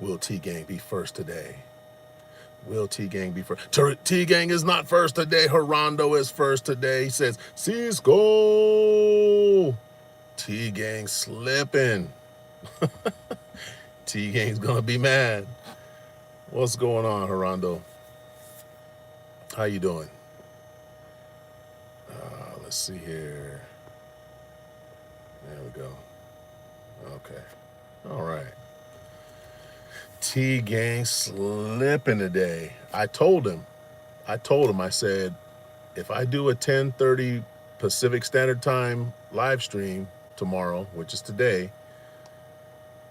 Will T-Gang be first today? Will T-Gang be first? T-Gang is not first today. Gerondo is first today. He says, Sisco. T-Gang slipping. T-Gang's gonna be mad. What's going on, Gerondo? How you doing? Let's see here. There we go. Okay. All right. T-Gang slipping today. I told him, I said, if I do a 10:30 Pacific Standard Time live stream tomorrow, which is today,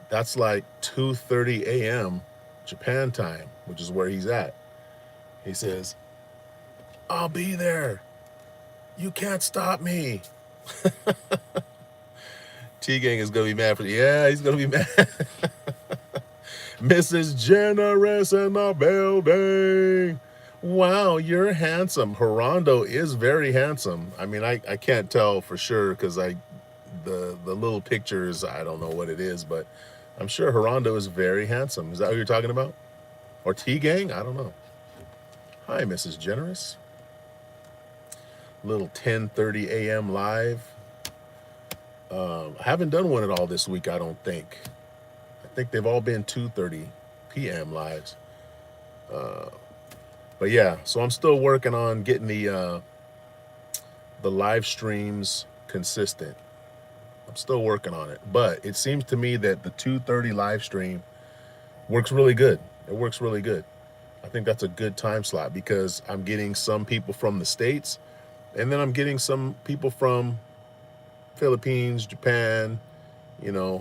that's like 2:30 a.m. Japan time, which is where he's at. He says, I'll be there. You can't stop me. T-Gang is going to be mad for you. Yeah, he's going to be mad. Mrs. Generous in the building. Wow, you're handsome. Gerondo is very handsome. I mean, I can't tell for sure because the little pictures, I don't know what it is, but I'm sure Gerondo is very handsome. Is that who you're talking about? Or T-Gang? I don't know. Hi, Mrs. Generous. Little 10:30 a.m. live. I haven't done one at all this week, I don't think. I think they've all been 2:30 p.m. lives. But yeah, so I'm still working on getting the live streams consistent. I'm still working on it. But it seems to me that the 2:30 live stream works really good. It works really good. I think that's a good time slot because I'm getting some people from the States, and then I'm getting some people from Philippines, Japan,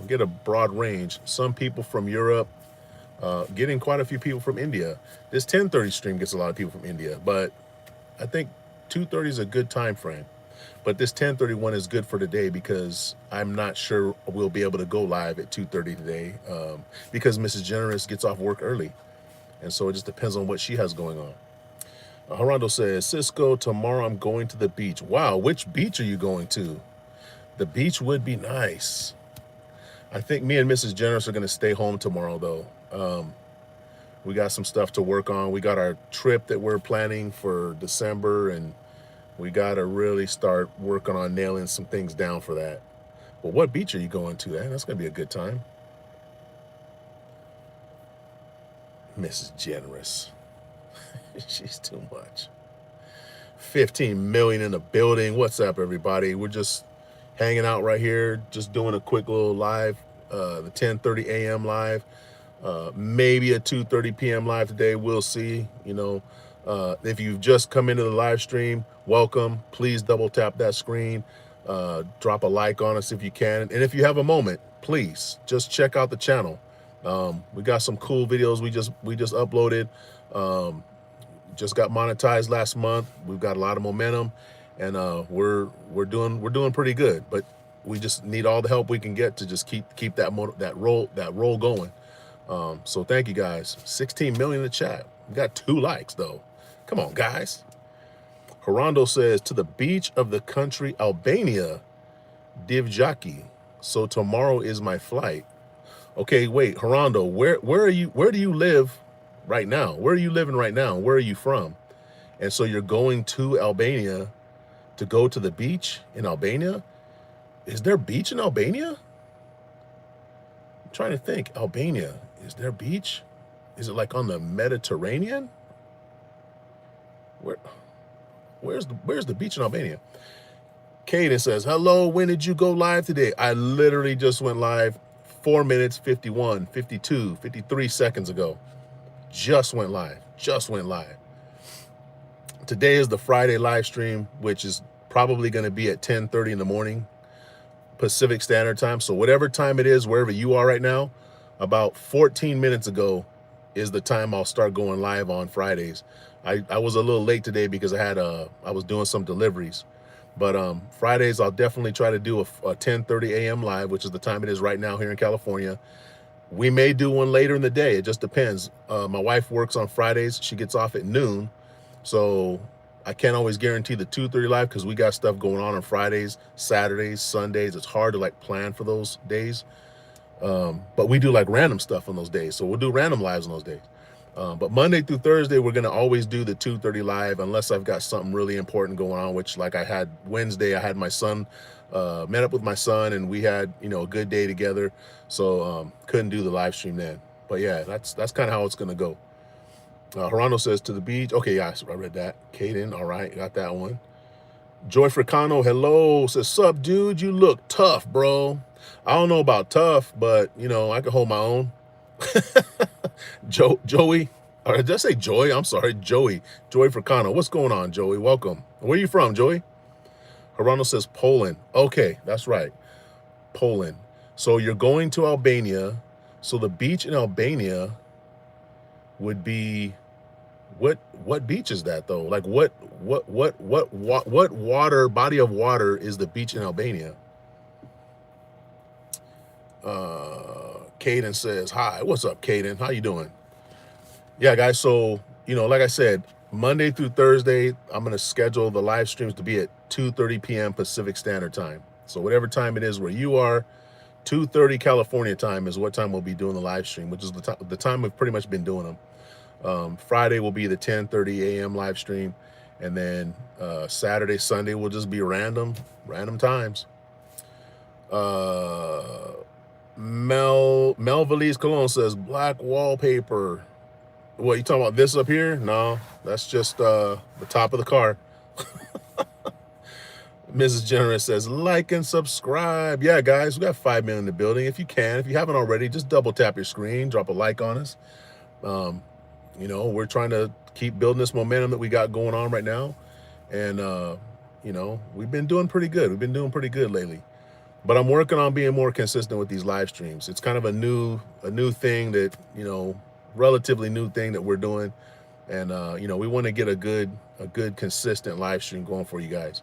get a broad range. Some people from Europe, getting quite a few people from India. This 10:30 stream gets a lot of people from India, but I think 2:30 is a good time frame. But this 10:31 is good for today because I'm not sure we'll be able to go live at 2:30 today because Mrs. Generous gets off work early. And so it just depends on what she has going on. Gerondo says, Sisco, tomorrow I'm going to the beach. Wow, which beach are you going to? The beach would be nice. I think me and Mrs. Generous are going to stay home tomorrow, though. We got some stuff to work on. We got our trip that we're planning for December, and we got to really start working on nailing some things down for that. Well, what beach are you going to? That's going to be a good time. Mrs. Generous. She's too much. 15 million in the building. What's up, everybody? We're just hanging out right here, just doing a quick little live, the 10:30 a.m. live, maybe a 2:30 p.m. live today. We'll see. If you've just come into the live stream, welcome. Please double tap that screen, drop a like on us if you can, and if you have a moment, please just check out the channel. We got some cool videos we just uploaded. Just got monetized last month. We've got a lot of momentum, and we're doing pretty good. But we just need all the help we can get to just keep that roll going. So thank you guys. 16 million in the chat. We got 2 likes though. Come on, guys. Gerondo says, to the beach of the country Albania, Divjaki. So tomorrow is my flight. Okay, wait, Gerondo, where are you? Where do you live right now? Where are you living right now? Where are you from? And so you're going to Albania to go to the beach in Albania? Is there beach in Albania? I'm trying to think. Albania, is there beach? Is it like on the Mediterranean? Where's the beach in Albania? Kaden says, hello, when did you go live today? I literally just went live 4 minutes, 51, 52, 53 seconds ago. Just went live. Today is the Friday live stream, which is probably going to be at 10:30 in the morning, Pacific Standard Time. So whatever time it is, wherever you are right now, about 14 minutes ago is the time I'll start going live on Fridays. I was a little late today because I was doing some deliveries. But Fridays, I'll definitely try to do a 10:30 a.m. live, which is the time it is right now here in California. We may do one later in the day. It just depends. My wife works on Fridays. She gets off at noon. So I can't always guarantee the 2:30 live because we got stuff going on Fridays, Saturdays, Sundays. It's hard to like plan for those days. But we do like random stuff on those days. So we'll do random lives on those days. But Monday through Thursday, we're going to always do the 2:30 live unless I've got something really important going on, which like I had Wednesday, I had my son, met up with my son and we had, a good day together. So couldn't do the live stream then. But yeah, that's kind of how it's going to go. Gerardo says to the beach. Okay, yeah, I read that. Caden, all right, got that one. Joy Fricano, hello, says, sup, dude, you look tough, bro. I don't know about tough, but, I can hold my own. Joey, or did I say Joy? I'm sorry, Joey Fricano. What's going on, Joey? Welcome. Where are you from, Joey? Gerardo says Poland. Okay, that's right, Poland. So you're going to Albania. So the beach in Albania would be, what beach is that though? Like what water, body of water is the beach in Albania? Caden says, hi, what's up, Caden? How you doing? Yeah, guys, so, like I said, Monday through Thursday, I'm going to schedule the live streams to be at 2:30 p.m. Pacific Standard Time. So whatever time it is where you are, 2:30 California time is what time we'll be doing the live stream, which is the time we've pretty much been doing them. Friday will be the 10:30 a.m. live stream. And then Saturday, Sunday will just be random times. Mel Valise Cologne says black wallpaper. What, you talking about this up here? No, that's just the top of the car. Mrs. Generous says like and subscribe. Yeah, guys, we got 5 million in the building. If you haven't already, just double tap your screen, drop a like on us. We're trying to keep building this momentum that we got going on right now. And, we've been doing pretty good. We've been doing pretty good lately. But I'm working on being more consistent with these live streams. It's kind of a new thing that, relatively new thing that we're doing. And, we want to get a good, consistent live stream going for you guys.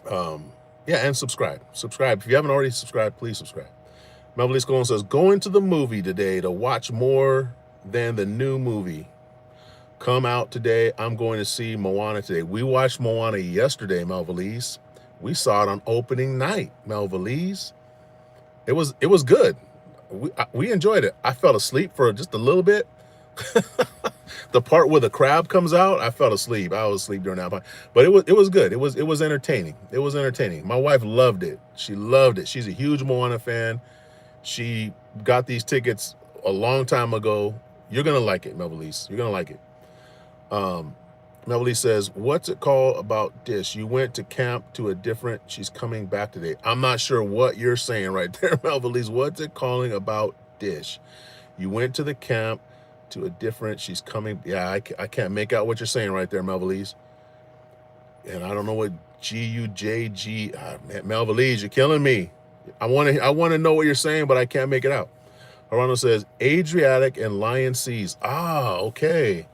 Yeah, and subscribe. If you haven't already subscribed, please subscribe. Melville Colon says, going to the movie today to watch more than the new movie. Come out today. I'm going to see Moana today. We watched Moana yesterday, Melville. We saw it on opening night, Melville. It was good. We enjoyed it. I fell asleep for just a little bit. The part where the crab comes out, I fell asleep. I was asleep during that part. But it was good. It was entertaining. It was entertaining. My wife loved it. She loved it. She's a huge Moana fan. She got these tickets a long time ago. You're gonna like it, Melville. You're gonna like it. Melville says, what's it called about Dish? You went to camp to a different, she's coming back today. I'm not sure what you're saying right there, Melville. What's it calling about Dish? You went to the camp to a different, she's coming. Yeah, I can't make out what you're saying right there, Melville. And I don't know what G-U-J-G, Melville, you're killing me. I want to know what you're saying, but I can't make it out. Arano says, Adriatic and Lion Seas. Ah, okay.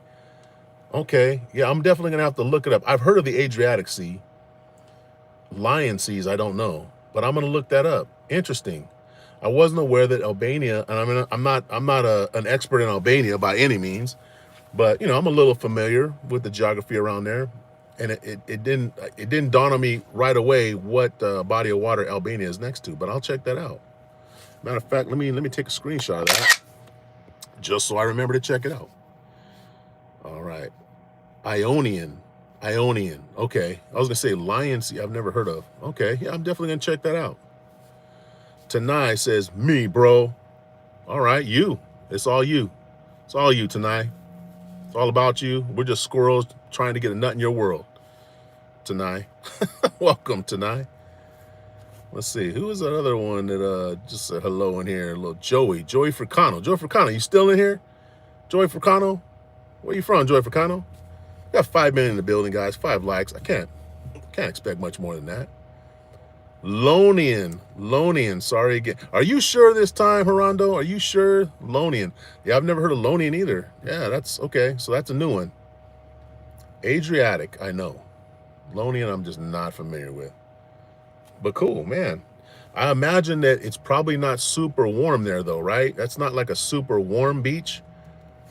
Okay, yeah, I'm definitely going to have to look it up. I've heard of the Adriatic Sea. Lion Seas, I don't know, but I'm going to look that up. Interesting. I wasn't aware that Albania, and I'm not an expert in Albania by any means, but I'm a little familiar with the geography around there, and it didn't dawn on me right away what body of water Albania is next to, but I'll check that out. Matter of fact, let me take a screenshot of that just so I remember to check it out. All right. Ionian. Okay. I was going to say Lion Sea. I've never heard of. Okay. Yeah, I'm definitely going to check that out. Tanai says, me, bro. All right. You. It's all you. It's all you, Tanai. It's all about you. We're just squirrels trying to get a nut in your world. Tanai. Welcome, Tanai. Let's see. Who is that other one that just said hello in here? A little Joey Fricano. Joey Fricano, you still in here? Joey Fricano? Where you from, Joy Fricano? Got 5 million in the building, guys. 5 likes. I can't expect much more than that. Lonian. Sorry again. Are you sure this time, Gerardo? Are you sure? Lonian. Yeah, I've never heard of Lonian either. Yeah, that's okay. So that's a new one. Adriatic, I know. Lonian, I'm just not familiar with. But cool, man. I imagine that it's probably not super warm there though, right? That's not like a super warm beach.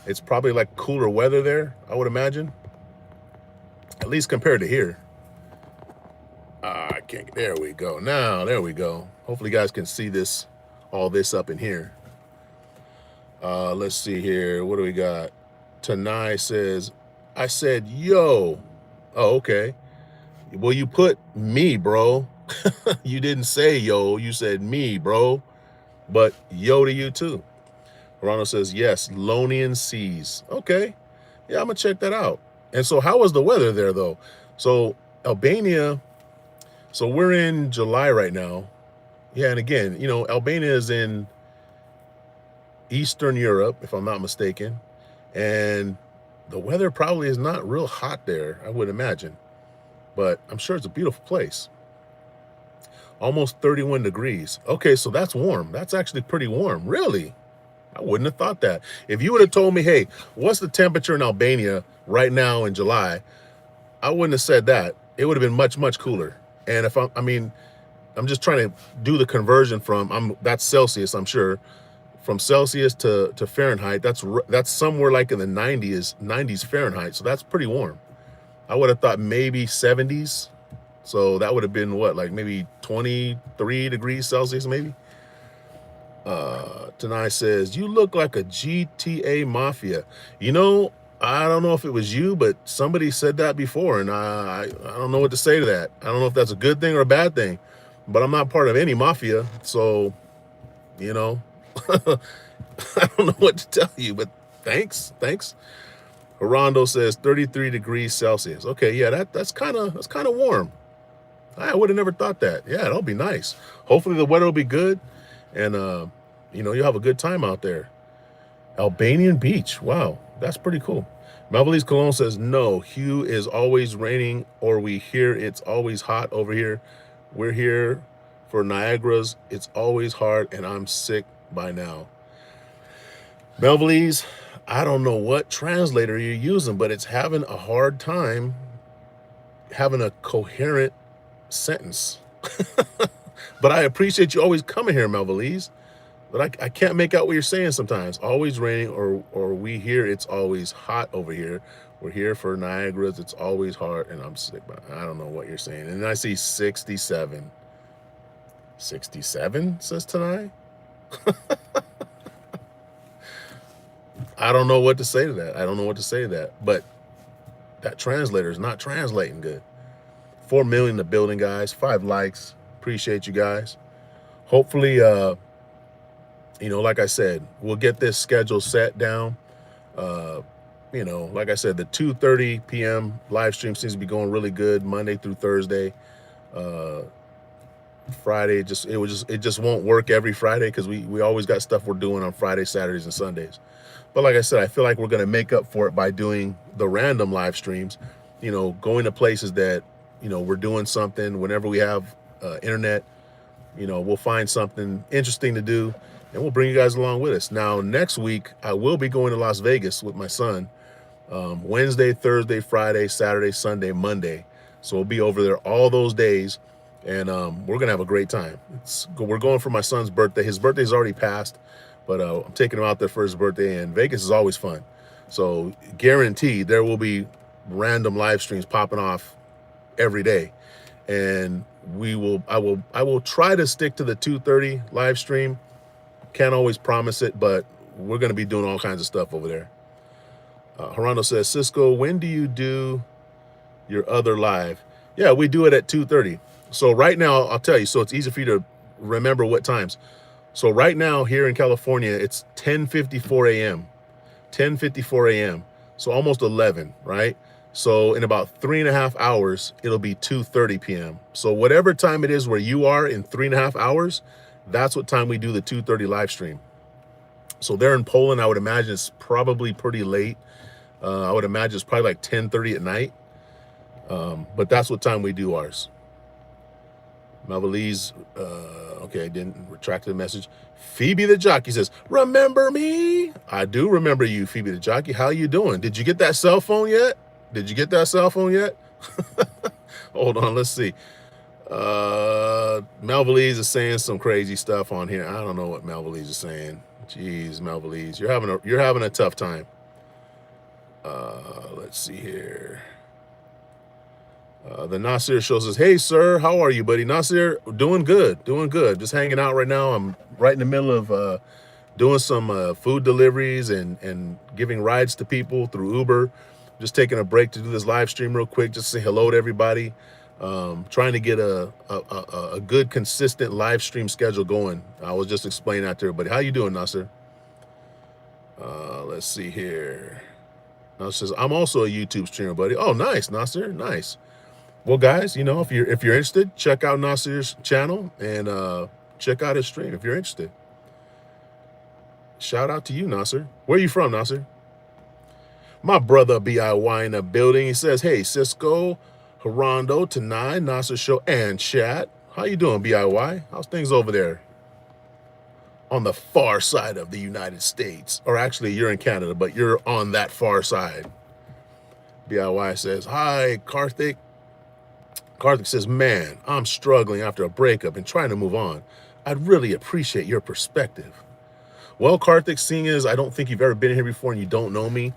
It's probably like cooler weather there, I would imagine. At least compared to here. I can't, there we go. Now, there we go. Hopefully you guys can see this, all this up in here. Let's see here. What do we got? Tanai says, I said, yo. Oh, okay. Well, you put me, bro. You didn't say yo, you said me, bro. But yo to you too. Ronald says, yes, Lonian Seas. Okay. Yeah, I'm gonna check that out. And so how was the weather there though? So Albania, so we're in July right now. Yeah, and again, you know, Albania is in Eastern Europe, if I'm not mistaken. And the weather probably is not real hot there, I would imagine. But I'm sure it's a beautiful place. Almost 31 degrees. Okay, so that's warm. That's actually pretty warm. Really? I wouldn't have thought that. If you would have told me, hey, what's the temperature in Albania right now in July? I wouldn't have said that. It would have been much, much cooler. And if I'm just trying to do the conversion from, that's Celsius, I'm sure. From Celsius to Fahrenheit, that's somewhere like in the 90s Fahrenheit. So that's pretty warm. I would have thought maybe 70s. So that would have been what, like maybe 23 degrees Celsius, maybe. Tanai says, you look like a GTA mafia. You know, I don't know if it was you, but somebody said that before, and I don't know what to say to that. I don't know if that's a good thing or a bad thing, but I'm not part of any mafia, so, you know, I don't know what to tell you, but thanks. Rondo says 33 degrees Celsius. Okay, yeah, that's kind of warm. I would have never thought that. Yeah, that'll be nice. Hopefully the weather will be good, and you know, you'll have a good time out there. Albanian beach. Wow, that's pretty cool. Malvalise Cologne says, no, Hugh is always raining, or we hear it's always hot over here. We're here for Niagara's. It's always hard, and I'm sick by now. Melvise, I don't know what translator you're using, but it's having a hard time having a coherent sentence. But I appreciate you always coming here, Melvise. But I can't make out what you're saying sometimes. Always raining, or we hear it's always hot over here. We're here for Niagara's. It's always hard, and I'm sick. But I don't know what you're saying. And I see 67. 67, says Tanai. I don't know what to say to that. But that translator is not translating good. 4 million in the building, guys. 5 likes. Appreciate you guys. Hopefully, you know, like I said, we'll get this schedule set down. You know, like I said, the 2:30 p.m. live stream seems to be going really good Monday through Thursday. Friday, it just won't work every Friday because we always got stuff we're doing on Fridays, Saturdays, and Sundays. But like I said, I feel like we're going to make up for it by doing the random live streams, you know, going to places that, you know, we're doing something whenever we have internet, you know, we'll find something interesting to do and we'll bring you guys along with us. Now, next week, I will be going to Las Vegas with my son, Wednesday, Thursday, Friday, Saturday, Sunday, Monday. So we'll be over there all those days, and we're going to have a great time. We're going for my son's birthday. His birthday's already passed, but I'm taking him out there for his birthday, and Vegas is always fun. So guaranteed there will be random live streams popping off every day. And I will try to stick to the 2:30 live stream. Can't always promise it, but we're going to be doing all kinds of stuff over there. Gerardo says, Sisco, when do you do your other live? Yeah, we do it at 2:30. So right now, I'll tell you, so it's easy for you to remember what times. So right now here in California, it's 10:54 a.m. 10:54 a.m. So almost 11, right? So in about 3.5 hours, it'll be 2:30 p.m. So whatever time it is where you are in 3.5 hours, that's what time we do the 2:30 live stream. So there in Poland, I would imagine it's probably pretty late. I would imagine it's probably like 10:30 at night. But that's what time we do ours. Melvalise, okay, I didn't retract the message. Phoebe the Jockey says, remember me? I do remember you, Phoebe the Jockey. How you doing? Did you get that cell phone yet? Hold on, let's see. Melvillese is saying some crazy stuff on here. I don't know what Melvillese is saying. Jeez, Melvillese, you're having a tough time. Let's see here. The Nasir show says, hey, sir, how are you, buddy? Nasir, doing good, doing good. Just hanging out right now. I'm right in the middle of doing some food deliveries and giving rides to people through Uber. Just taking a break to do this live stream real quick, just to say hello to everybody. Trying to get a good, consistent live stream schedule going. I was just explaining that to everybody. How you doing, Nasir? Let's see here. Nasir says, I'm also a YouTube streamer, buddy. Oh, nice, Nasir, nice. Well, guys, you know, if you're interested, check out Nasir's channel and check out his stream if you're interested. Shout out to you, Nasir. Where are you from, Nasir? My brother BIY in the building. He says, hey, Sisco, Harondo, Tanai, Nasir Show, and chat. How you doing, BIY? How's things over there on the far side of the United States? Or actually, you're in Canada, but you're on that far side. BIY says, hi, Karthik. Karthik says, man, I'm struggling after a breakup and trying to move on. I'd really appreciate your perspective. Well, Karthik, seeing as I don't think you've ever been here before and you don't know me,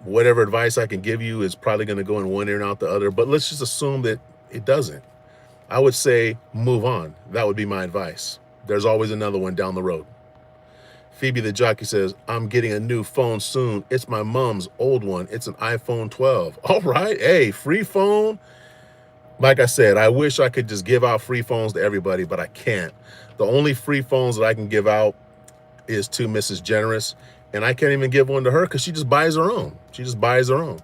whatever advice I can give you is probably going to go in one ear and out the other, but let's just assume that it doesn't. I would say move on. That would be my advice. There's always another one down the road. Phoebe the Jockey says, I'm getting a new phone soon. It's my mom's old one. It's an iPhone 12. All right. Hey, free phone. Like I said, I wish I could just give out free phones to everybody, but I can't. The only free phones that I can give out is to Mrs. Generous, and I can't even give one to her because she just buys her own. She just buys her own.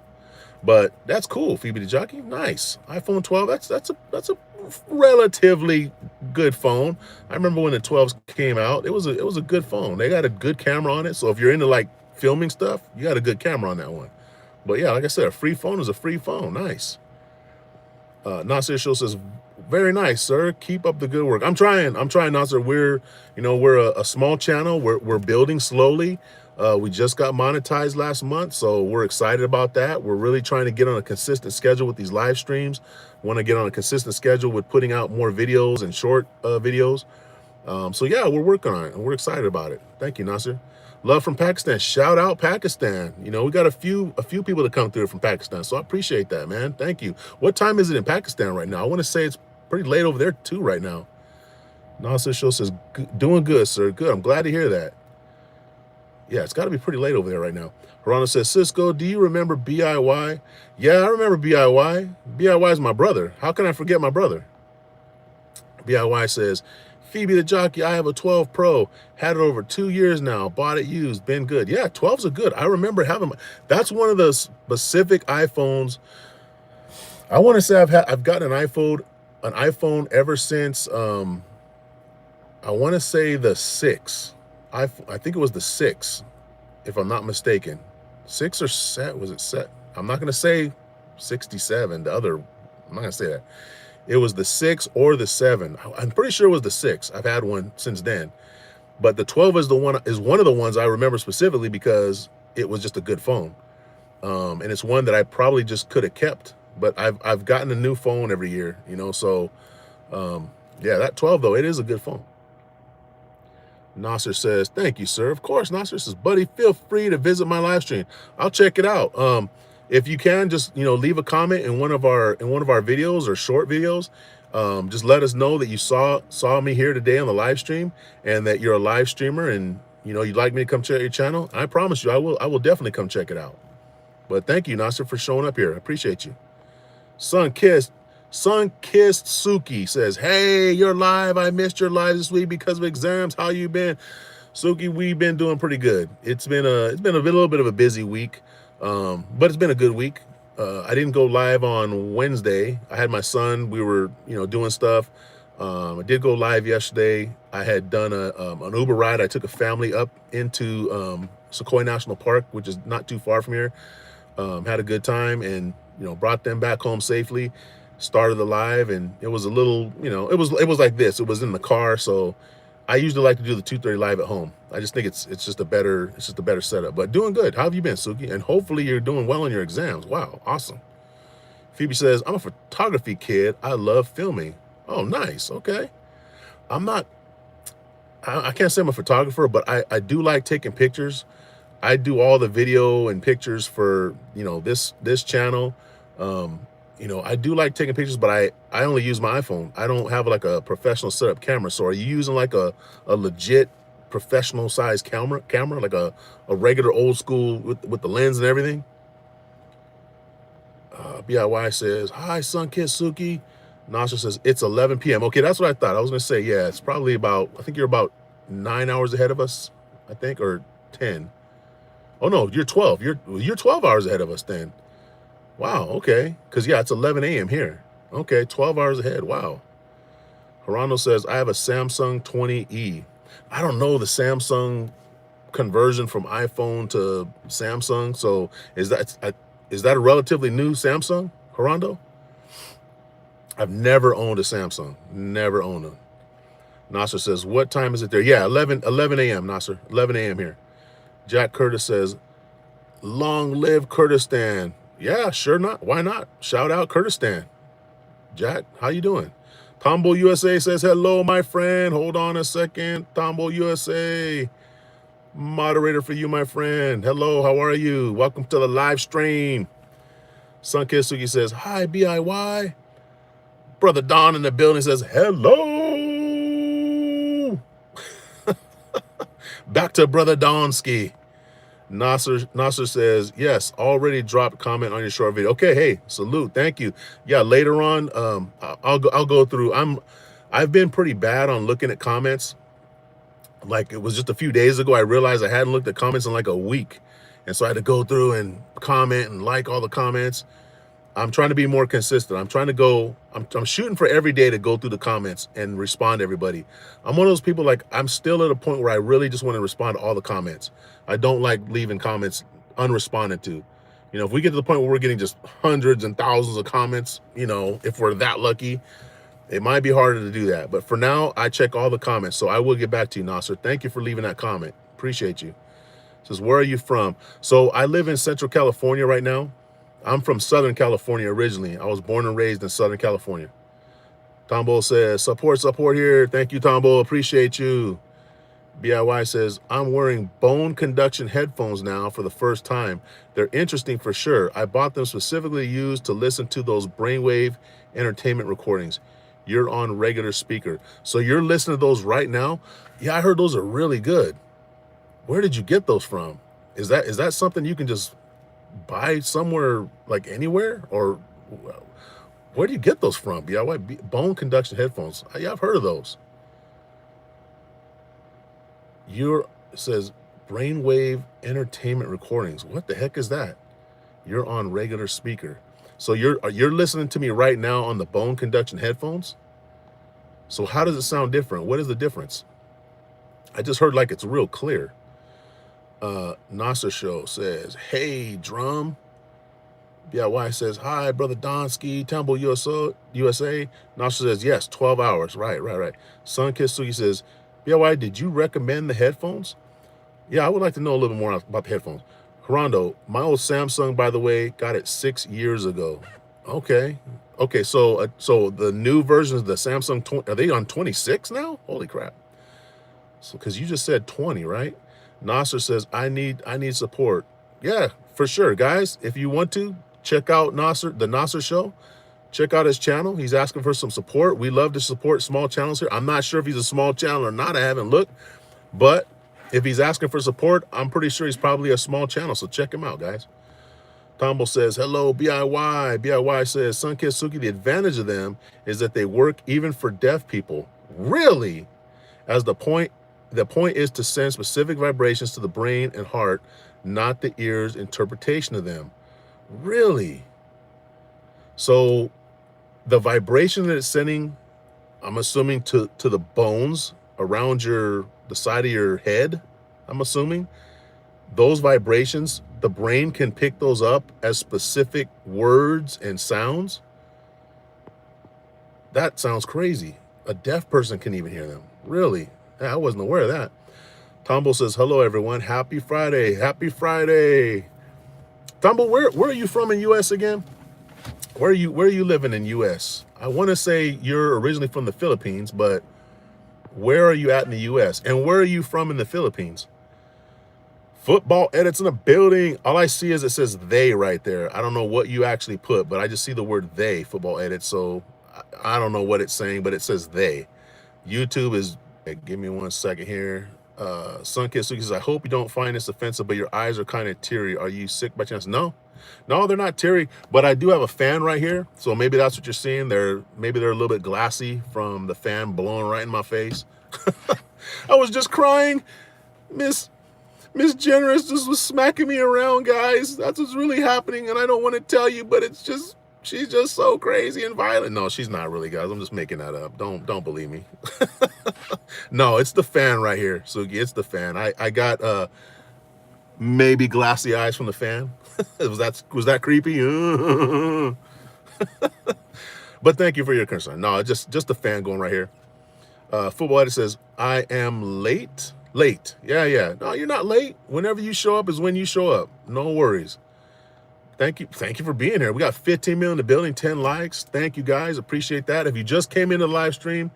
But that's cool, Phoebe the Jockey. Nice. iPhone 12, that's a relatively good phone. I remember when the 12s came out, it was a good phone. They got a good camera on it. So if you're into like filming stuff, you got a good camera on that one. But yeah, like I said, a free phone is a free phone. Nice. Nasir Show says, very nice, sir. Keep up the good work. I'm trying, Nasir. We're a small channel. We're building slowly. We just got monetized last month, so we're excited about that. We're really trying to get on a consistent schedule with these live streams. Want to get on a consistent schedule with putting out more videos and short videos. So yeah, we're working on it and we're excited about it. Thank you, Nasir. Love from Pakistan. Shout out Pakistan. You know, we got a few people to come through from Pakistan, so I appreciate that, man. Thank you. What time is it in Pakistan right now? I want to say it's pretty late over there too right now. Nasir Show says, doing good, sir. Good. I'm glad to hear that. Yeah, it's got to be pretty late over there right now. Harana says, Sisco, do you remember BIY? Yeah, I remember BIY. BIY is my brother. How can I forget my brother? BIY says, Phoebe the Jockey, I have a 12 Pro. Had it over 2 years now. Bought it used. Been good. Yeah, 12s are good. I remember having. That's one of the specific iPhones. I want to say I've gotten an iPhone ever since. I want to say the 6. I think it was the 6, if I'm not mistaken. 6 or 7? Was it set? I'm not going to say 67. The other. I'm not going to say that. It was the 6 or the 7. I'm pretty sure it was the 6. I've had one since then. But the 12 is one of the ones I remember specifically because it was just a good phone. And it's one that I probably just could have kept. But I've gotten a new phone every year, you know. So yeah, that 12 though, it is a good phone. Nasir says, thank you, sir. Of course, Nasir says, buddy, feel free to visit my live stream. I'll check it out. If you can, just leave a comment in one of our videos or short videos. Just let us know that you saw me here today on the live stream and that you're a live streamer and you'd like me to come check your channel. I promise you, I will definitely come check it out. But thank you, Nasir, for showing up here. I appreciate you. Sun-kissed Suki says, hey, you're live. I missed your live this week because of exams. How you been? Suki, we've been doing pretty good. It's been a little bit of a busy week. But it's been a good week. I didn't go live on Wednesday. I had my son. We were, doing stuff. I did go live yesterday. I had done an Uber ride. I took a family up into Sequoia National Park, which is not too far from here. Had a good time and, brought them back home safely. Started the live and it was a little, it was like this. It was in the car. So I usually like to do the 2:30 live at home. I just think it's just a better setup. But doing good. How have you been, Suki? And hopefully you're doing well on your exams. Wow, awesome. Phoebe says, I'm a photography kid. I love filming. Oh, nice. Okay. I'm not, I can't say I'm a photographer, but I do like taking pictures. I do all the video and pictures for, this channel. Um, I do like taking pictures, but I only use my iPhone. I don't have like a professional setup camera. So are you using like a legit professional size camera, like a regular old school with the lens and everything? BIY says, hi, Sunkist Suki. Nasha says, it's 11 p.m. Okay, that's what I thought. I was going to say, yeah, it's probably about, I think you're about 9 hours ahead of us, I think, or 10. Oh, no, you're 12. You're 12 hours ahead of us then. Wow, okay. Because, yeah, it's 11 a.m. here. Okay, 12 hours ahead. Wow. Gerardo says, I have a Samsung 20E. I don't know the Samsung conversion from iPhone to Samsung. So is that a relatively new Samsung, Gerardo? I've never owned a Samsung. Never owned one. Nasser says, what time is it there? Yeah, 11 a.m., Nasser. 11 a.m. here. Jack Curtis says, long live Kurdistan. Yeah, sure not. Why not? Shout out Kurdistan. Jack, how you doing? Tombo USA says, hello, my friend. Hold on a second. Tombo USA. Moderator for you, my friend. Hello, how are you? Welcome to the live stream. Sunkist Suki says, hi, BIY. Brother Don in the building says, hello. Back to Brother Donski. Nasser says, yes, already dropped comment on your short video. Okay, hey, salute, thank you. Yeah, later on, I'll go through. I've been pretty bad on looking at comments. Like, it was just a few days ago, I realized I hadn't looked at comments in like a week. And so I had to go through and comment and like all the comments. I'm trying to be more consistent. I'm trying to go, I'm shooting for every day to go through the comments and respond to everybody. I'm one of those people, like, I'm still at a point where I really just want to respond to all the comments. I don't like leaving comments unresponded to. If we get to the point where we're getting just hundreds and thousands of comments, if we're that lucky, it might be harder to do that. But for now, I check all the comments. So I will get back to you, Nasser. Thank you for leaving that comment. Appreciate you. It says, where are you from? So I live in Central California right now. I'm from Southern California originally. I was born and raised in Southern California. Tombo says, support here. Thank you, Tombo. Appreciate you. BIY says, I'm wearing bone conduction headphones now for the first time. They're interesting for sure. I bought them specifically used to listen to those brainwave entertainment recordings. You're on regular speaker. So you're listening to those right now? Yeah, I heard those are really good. Where did you get those from? Is that something you can just buy somewhere, like anywhere? Or where do you get those from? BIY, bone conduction headphones. Yeah, I've heard of those. It says brainwave entertainment recordings. What the heck is that? You're on regular speaker. So you're listening to me right now on the bone conduction headphones? So how does it sound different? What is the difference? I just heard like it's real clear. Nasser Show says, hey, drum. BIY says, hi, Brother Donski, Temple USA. Nasser says, yes, 12 hours. Right. Sunkist Suki says, BIY, did you recommend the headphones? Yeah, I would like to know a little bit more about the headphones. Gerardo, my old Samsung, by the way, got it 6 years ago. Okay, so the new versions of the Samsung 20, are they on 26 now? Holy crap. So, because you just said 20, right? Nasser says, I need support. Yeah, for sure, guys. If you want to, check out the Nasser Show. Check out his channel. He's asking for some support. We love to support small channels here. I'm not sure if he's a small channel or not. I haven't looked. But if he's asking for support, I'm pretty sure he's probably a small channel. So check him out, guys. Tombo says, hello, BIY. BIY says, Sunkist Suki, the advantage of them is that they work even for deaf people. Really? As the point is to send specific vibrations to the brain and heart, not the ear's interpretation of them. Really? So the vibration that it's sending, I'm assuming to the bones around the side of your head, I'm assuming, those vibrations, the brain can pick those up as specific words and sounds. That sounds crazy. A deaf person can even hear them. Really? Yeah, I wasn't aware of that. Tombo says, hello, everyone. Happy Friday. Happy Friday. Tombo, where are you from in U.S. again? Where are you living in US? I want to say you're originally from the Philippines, but where are you at in the US? And where are you from in the Philippines? Football edits in the building. All I see is it says they right there. I don't know what you actually put, but I just see the word they, football edits. So I don't know what it's saying, but it says they. YouTube is, hey, give me 1 second here. Sunkit Suki says, I hope you don't find this offensive, but your eyes are kind of teary. Are you sick by chance? No, no, they're not teary, but I do have a fan right here. So maybe that's what you're seeing. Maybe they're a little bit glassy from the fan blowing right in my face. I was just crying. Miss Generous just was smacking me around, guys. That's what's really happening, and I don't want to tell you, but she's just so crazy and violent. No, she's not really, guys. I'm just making that up. Don't believe me. No, it's the fan right here, Sugi. It's the fan. I got maybe glassy eyes from the fan. was that creepy? But thank you for your concern. No, just the fan going right here. Football Edit says, I am late. Late. Yeah. No, you're not late. Whenever you show up is when you show up. No worries. Thank you for being here. We got 15 million in the building, 10 likes. Thank you, guys. Appreciate that. If you just came into the live stream,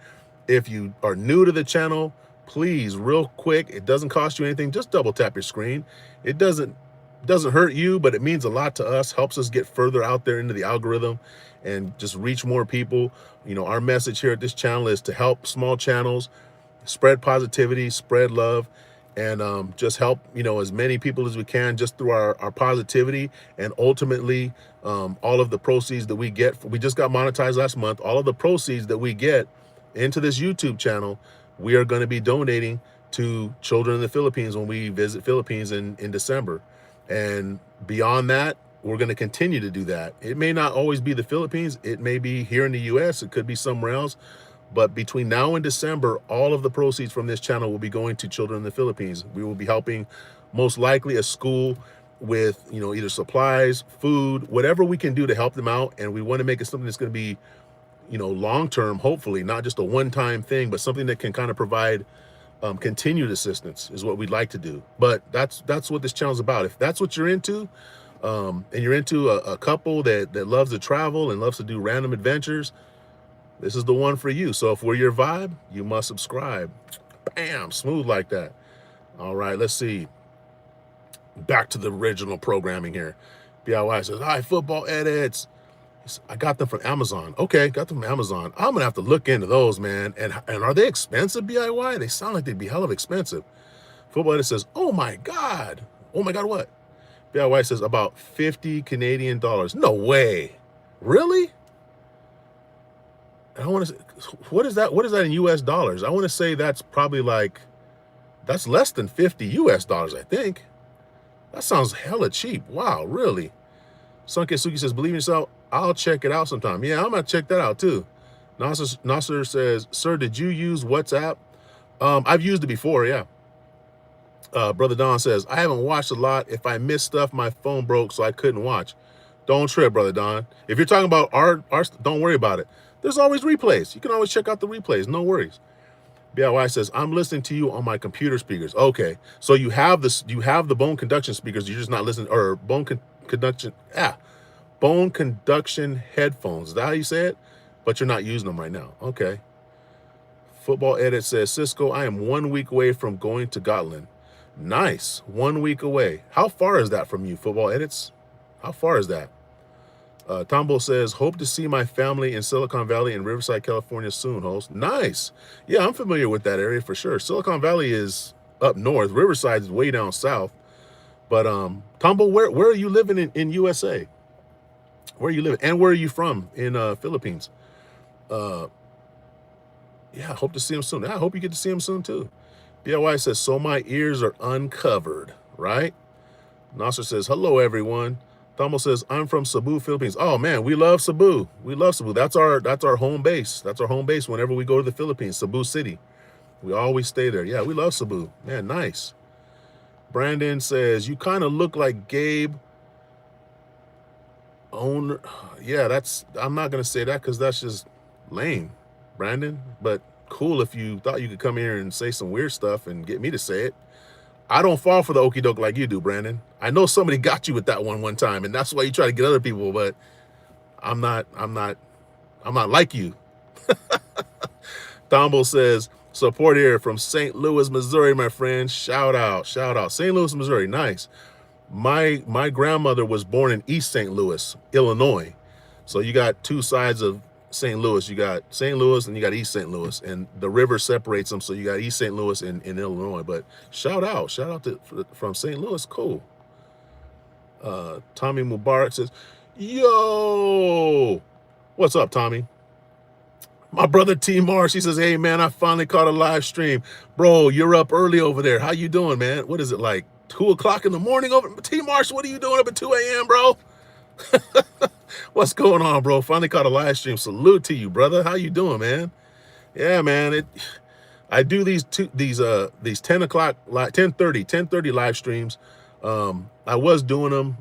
if you are new to the channel, please, real quick, it doesn't cost you anything. Just double tap your screen. It doesn't hurt you, but it means a lot to us, helps us get further out there into the algorithm and just reach more people. You know, our message here at this channel is to help small channels spread positivity, spread love, and just help, you know, as many people as we can just through our positivity. And ultimately, all of the proceeds that we get, we just got monetized last month, all of the proceeds that we get into this YouTube channel, we are going to be donating to children in the Philippines when we visit Philippines in December. And beyond that, we're going to continue to do that. It may not always be the Philippines. It may be here in the US. It could be somewhere else. But between now and December, all of the proceeds from this channel will be going to children in the Philippines. We will be helping most likely a school with, you know, either supplies, food, whatever we can do to help them out. And we want to make it something that's going to be, you know, long-term, hopefully, not just a one-time thing, but something that can kind of provide continued assistance is what we'd like to do. But that's what this channel is about. If that's what you're into, and you're into a couple that loves to travel and loves to do random adventures, this is the one for you. So if we're your vibe, you must subscribe. Bam, smooth like that. All right, let's see. Back to the original programming here. BIY says, hi, football edits. I got them from Amazon. Okay, got them from Amazon. I'm gonna have to look into those, man. And are they expensive, BIY? They sound like they'd be hell of expensive. Football edit says, oh my God. Oh my God, what? BIY says about 50 Canadian dollars. No way. Really? I want to say, what is that? What is that in US dollars? I want to say that's probably like, that's less than 50 US dollars, I think. That sounds hella cheap. Wow, really? Sunke Suki says, believe in yourself. I'll check it out sometime. Yeah, I'm going to check that out too. Nasser says, sir, did you use WhatsApp? I've used it before, yeah. Brother Don says, I haven't watched a lot. If I missed stuff, my phone broke, so I couldn't watch. Don't trip, Brother Don. If you're talking about our don't worry about it. There's always replays. You can always check out the replays. No worries. BIY says, I'm listening to you on my computer speakers. Okay. So you have the bone conduction speakers. You're just not listening, or bone conduction headphones. Is that how you say it? But you're not using them right now. Okay. Football Edit says, Sisco, I am 1 week away from going to Gotland. Nice. 1 week away. How far is that from you, Football Edits? How far is that? Tombo says, hope to see my family in Silicon Valley and Riverside, California soon, host. Nice. Yeah, I'm familiar with that area for sure. Silicon Valley is up north. Riverside is way down south. But Tombo, where are you living in USA? Where are you living? And where are you from in Philippines? Yeah, hope to see him soon. I hope you get to see him soon too. BIY says, so my ears are uncovered, right? Nasser says, hello, everyone. Tomo says, I'm from Cebu, Philippines. Oh man, we love Cebu. We love Cebu. That's our home base. That's our home base whenever we go to the Philippines, Cebu City. We always stay there. Yeah, we love Cebu. Man, nice. Brandon says, you kind of look like Gabe owner. Yeah, I'm not gonna say that because that's just lame, Brandon. But cool if you thought you could come here and say some weird stuff and get me to say it. I don't fall for the okie doke like you do, Brandon. I know somebody got you with that one time, and that's why you try to get other people, but I'm not like you. Tombo says, support here from St. Louis, Missouri, my friend. Shout out, shout out. St. Louis, Missouri, nice. My grandmother was born in East St. Louis, Illinois. So you got two sides of St. Louis. You got St. Louis and you got East St. Louis, and the river separates them. So you got East St. Louis in Illinois. But shout out from St. Louis. Cool. Tommy Mubarak says, yo, what's up, Tommy? My brother T Marsh, he says, hey man, I finally caught a live stream. Bro, you're up early over there. How you doing, man? What is it, like 2 o'clock in the morning over? T Marsh, what are you doing up at 2 a.m., bro? What's going on, bro? Finally caught a live stream. Salute to you, brother. How you doing, man? Yeah, man. I do these 10 o'clock, 10:30 live streams. I was doing them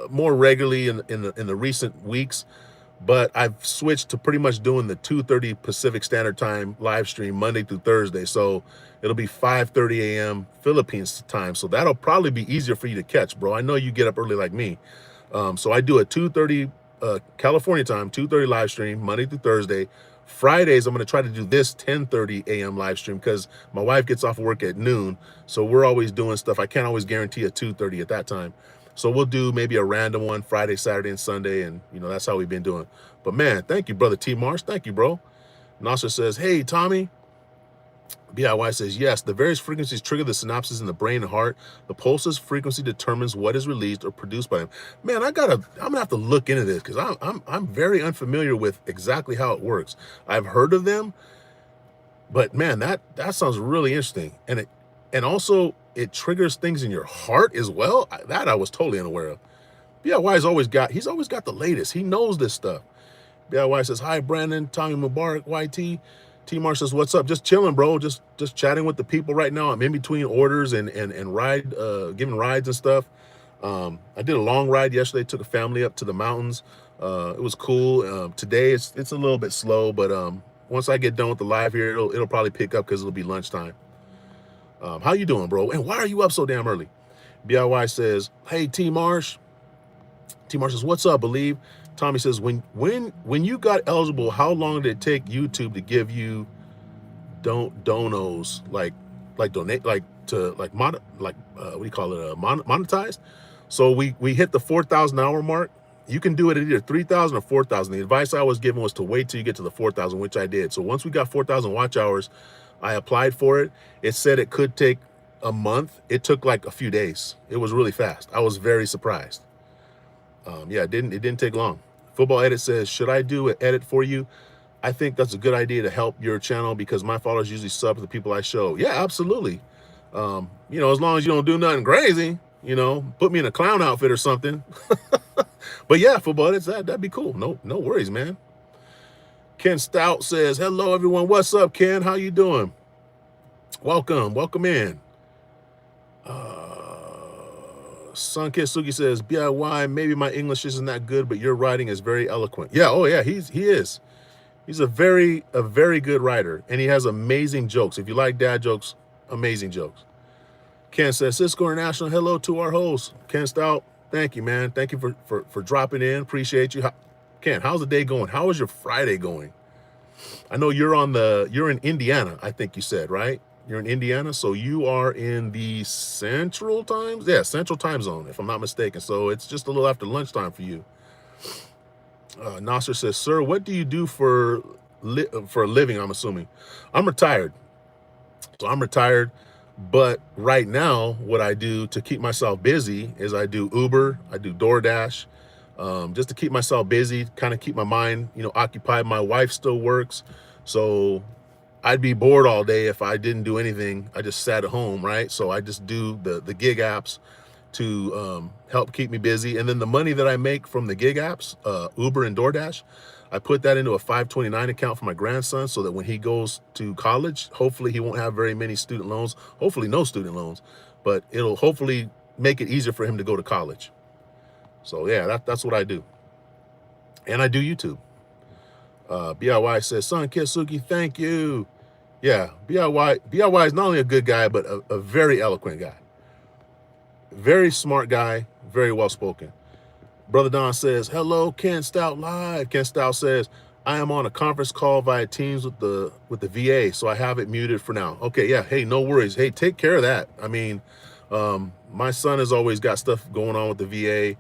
more regularly in the recent weeks, but I've switched to pretty much doing the 2:30 Pacific Standard Time live stream Monday through Thursday. So it'll be 5:30 a.m. Philippines time. So that'll probably be easier for you to catch, bro. I know you get up early like me. So I do a 2:30 California time, 2:30 live stream Monday through Thursday. Fridays, I'm going to try to do this 10:30 a.m. live stream because my wife gets off work at noon. So we're always doing stuff. I can't always guarantee a 2:30 at that time. So we'll do maybe a random one Friday, Saturday, and Sunday. And, you know, that's how we've been doing. But, man, thank you, brother T. Marsh. Thank you, bro. Nasser says, hey, Tommy. BIY says, yes, the various frequencies trigger the synapses in the brain and heart. The pulse's frequency determines what is released or produced by them. Man, I'm gonna have to look into this because I'm very unfamiliar with exactly how it works. I've heard of them, but man, that sounds really interesting. And also it triggers things in your heart as well. That I was totally unaware of. BIY's always got the latest. He knows this stuff. BIY says, hi, Brandon, Tommy Mubarak, YT. T Marsh says, what's up? Just chilling, bro. Just chatting with the people right now. I'm in between orders and giving rides and stuff. I did a long ride yesterday, took a family up to the mountains. It was cool. Today it's a little bit slow, but once I get done with the live here, it'll probably pick up because it'll be lunchtime. How you doing, bro? And why are you up so damn early? BIY says, hey, T Marsh. T Marsh says, what's up, Believe? Tommy says, when you got eligible, how long did it take YouTube to give you donos, like donate, what do you call it, monetized? So we hit the 4,000 hour mark. You can do it at either 3,000 or 4,000. The advice I was given was to wait till you get to the 4,000, which I did. So once we got 4,000 watch hours, I applied for it. It said it could take a month. It took like a few days. It was really fast. I was very surprised. Yeah, it didn't take long. Football Edit says, should I do an edit for you? I think that's a good idea to help your channel because my followers usually sub to the people I show. Yeah, absolutely. You know, as long as you don't do nothing crazy, you know, put me in a clown outfit or something. But yeah, Football Edit, that'd be cool. No worries, man. Ken Stout says, hello, everyone. What's up, Ken? How you doing? Welcome in. Sunkit Suki says, BIY, maybe my English isn't that good, but your writing is very eloquent. Yeah, oh yeah, he is. He's a very good writer, and he has amazing jokes. If you like dad jokes, amazing jokes. Ken says, Sisco International, hello to our host. Ken Stout, thank you, man. Thank you for dropping in. Appreciate you. Ken, how's the day going? How is your Friday going? I know you're in Indiana, I think you said, right? You're in Indiana, so you are in the Central Time? Yeah, Central Time Zone, if I'm not mistaken. So it's just a little after lunchtime for you. Nasser says, sir, what do you do for a living, I'm assuming? I'm retired. So I'm retired, but right now, what I do to keep myself busy is I do Uber, I do DoorDash, just to keep myself busy, kind of keep my mind, you know, occupied. My wife still works, so I'd be bored all day if I didn't do anything. I just sat at home, right? So I just do the gig apps to help keep me busy. And then the money that I make from the gig apps, Uber and DoorDash, I put that into a 529 account for my grandson so that when he goes to college, hopefully he won't have very many student loans, hopefully no student loans, but it'll hopefully make it easier for him to go to college. So yeah, that's what I do. And I do YouTube. BIY says, son Kisuki, thank you. Yeah, BIY is not only a good guy, but a very eloquent guy. Very smart guy, very well-spoken. Brother Don says, hello, Ken Stout live. Ken Stout says, I am on a conference call via Teams with the VA, so I have it muted for now. Okay, yeah, hey, no worries. Hey, take care of that. I mean, my son has always got stuff going on with the VA.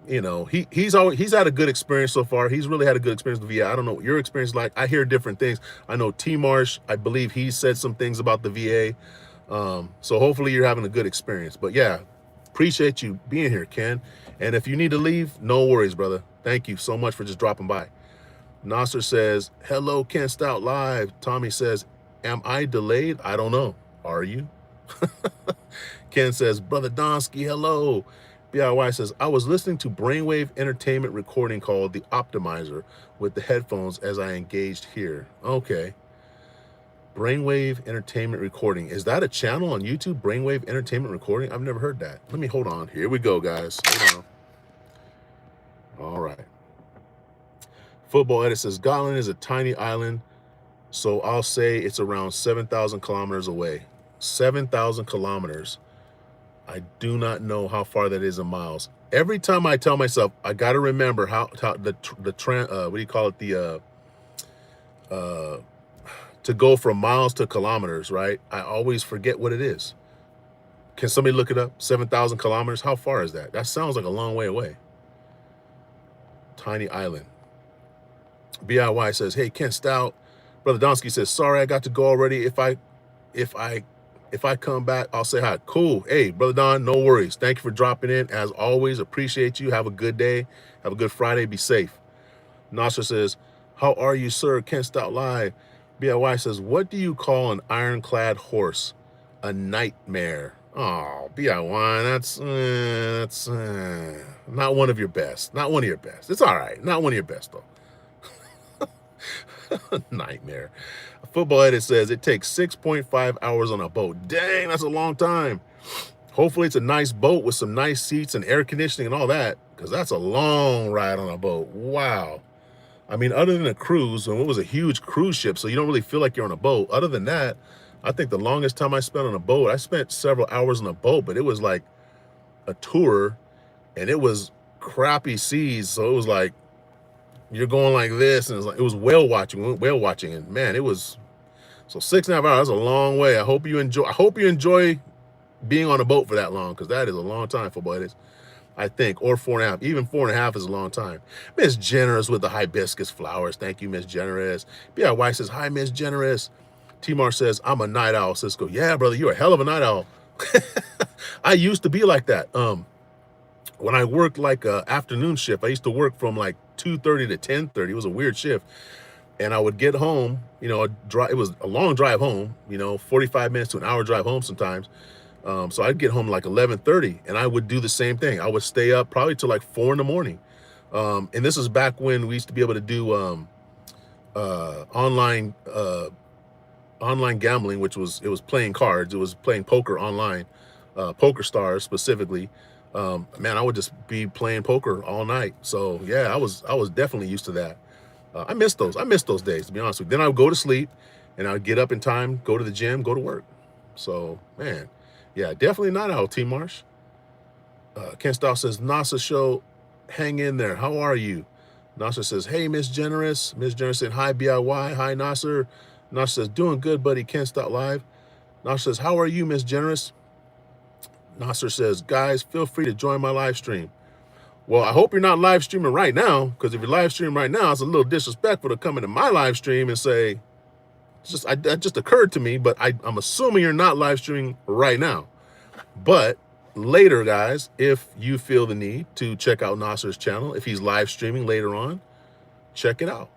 You know, he's had a good experience so far. He's really had a good experience with the VA. I don't know what your experience is like. I hear different things. I know T Marsh, I believe he said some things about the VA. So hopefully you're having a good experience. But yeah, appreciate you being here, Ken. And if you need to leave, no worries, brother. Thank you so much for just dropping by. Nasser says, hello, Ken Stout live. Tommy says, am I delayed? I don't know. Are you? Ken says, Brother Donsky, hello. BIY says, I was listening to Brainwave Entertainment recording called The Optimizer with the headphones as I engaged here. Okay. Brainwave Entertainment Recording. Is that a channel on YouTube? Brainwave Entertainment Recording? I've never heard that. Let me hold on. Here we go, guys. Hold on. All right. Football Edit says, Scotland is a tiny island, so I'll say it's around 7,000 kilometers away. 7,000 kilometers. I do not know how far that is in miles. Every time I tell myself, I got to remember how what do you call it? To go from miles to kilometers, right? I always forget what it is. Can somebody look it up? 7,000 kilometers? How far is that? That sounds like a long way away. Tiny island. BIY says, hey, Ken Stout. Brother Donsky says, sorry, I got to go already. If I come back, I'll say hi. Cool. Hey, Brother Don, no worries. Thank you for dropping in. As always, appreciate you. Have a good day. Have a good Friday. Be safe. Nasser says, how are you, sir? Ken Stout live. BIY says, what do you call an ironclad horse? A nightmare. Oh, BIY, that's not one of your best. Not one of your best. It's all right. Not one of your best, though. Nightmare. Football Edit says it takes 6.5 hours on a boat. Dang, that's a long time. Hopefully it's a nice boat with some nice seats and air conditioning and all that, because that's a long ride on a boat. Wow. I mean, other than a cruise, and it was a huge cruise ship, so you don't really feel like you're on a boat. Other than that, I think the longest time I spent on a boat, I spent several hours on a boat, but it was like a tour, and it was crappy seas, so it was like you're going like this, and it was whale watching, and man, it was so 6.5 hours. That's a long way. I hope you enjoy being on a boat for that long, because that is a long time, football it is. I think, or 4.5. Even 4.5 is a long time. Miss Generous with the hibiscus flowers. Thank you, Miss Generous. BIY says, hi, Miss Generous. T-Mar says, I'm a night owl, Sisco. Yeah, brother, you're a hell of a night owl. I used to be like that. When I worked like a afternoon shift, I used to work from like 2:30 to 10:30. It was a weird shift. And I would get home, you know, it was a long drive home, you know, 45 minutes to an hour drive home sometimes. So I'd get home like 11:30, and I would do the same thing. I would stay up probably till like 4 in the morning. And this is back when we used to be able to do online gambling, it was playing cards. It was playing poker online, Poker Stars specifically. Man, I would just be playing poker all night. So yeah, I was definitely used to that. I miss those days, to be honest with you. Then I would go to sleep, and I would get up in time, go to the gym, go to work. So man. Yeah, definitely not out, T Marsh. Ken Stout says, Nasa show, hang in there. How are you? Nasser says, hey, Miss Generous. Miss Generous said, hi, BIY. Hi, Nasser. Nasser says, doing good, buddy. Ken Stout live. Nasser says, how are you, Miss Generous? Nasser says, guys, feel free to join my live stream. Well, I hope you're not live streaming right now, because if you're live streaming right now, it's a little disrespectful to come into my live stream and say, that just occurred to me, but I'm assuming you're not live streaming right now. But later, guys, if you feel the need to check out Nasser's channel, if he's live streaming later on, check it out.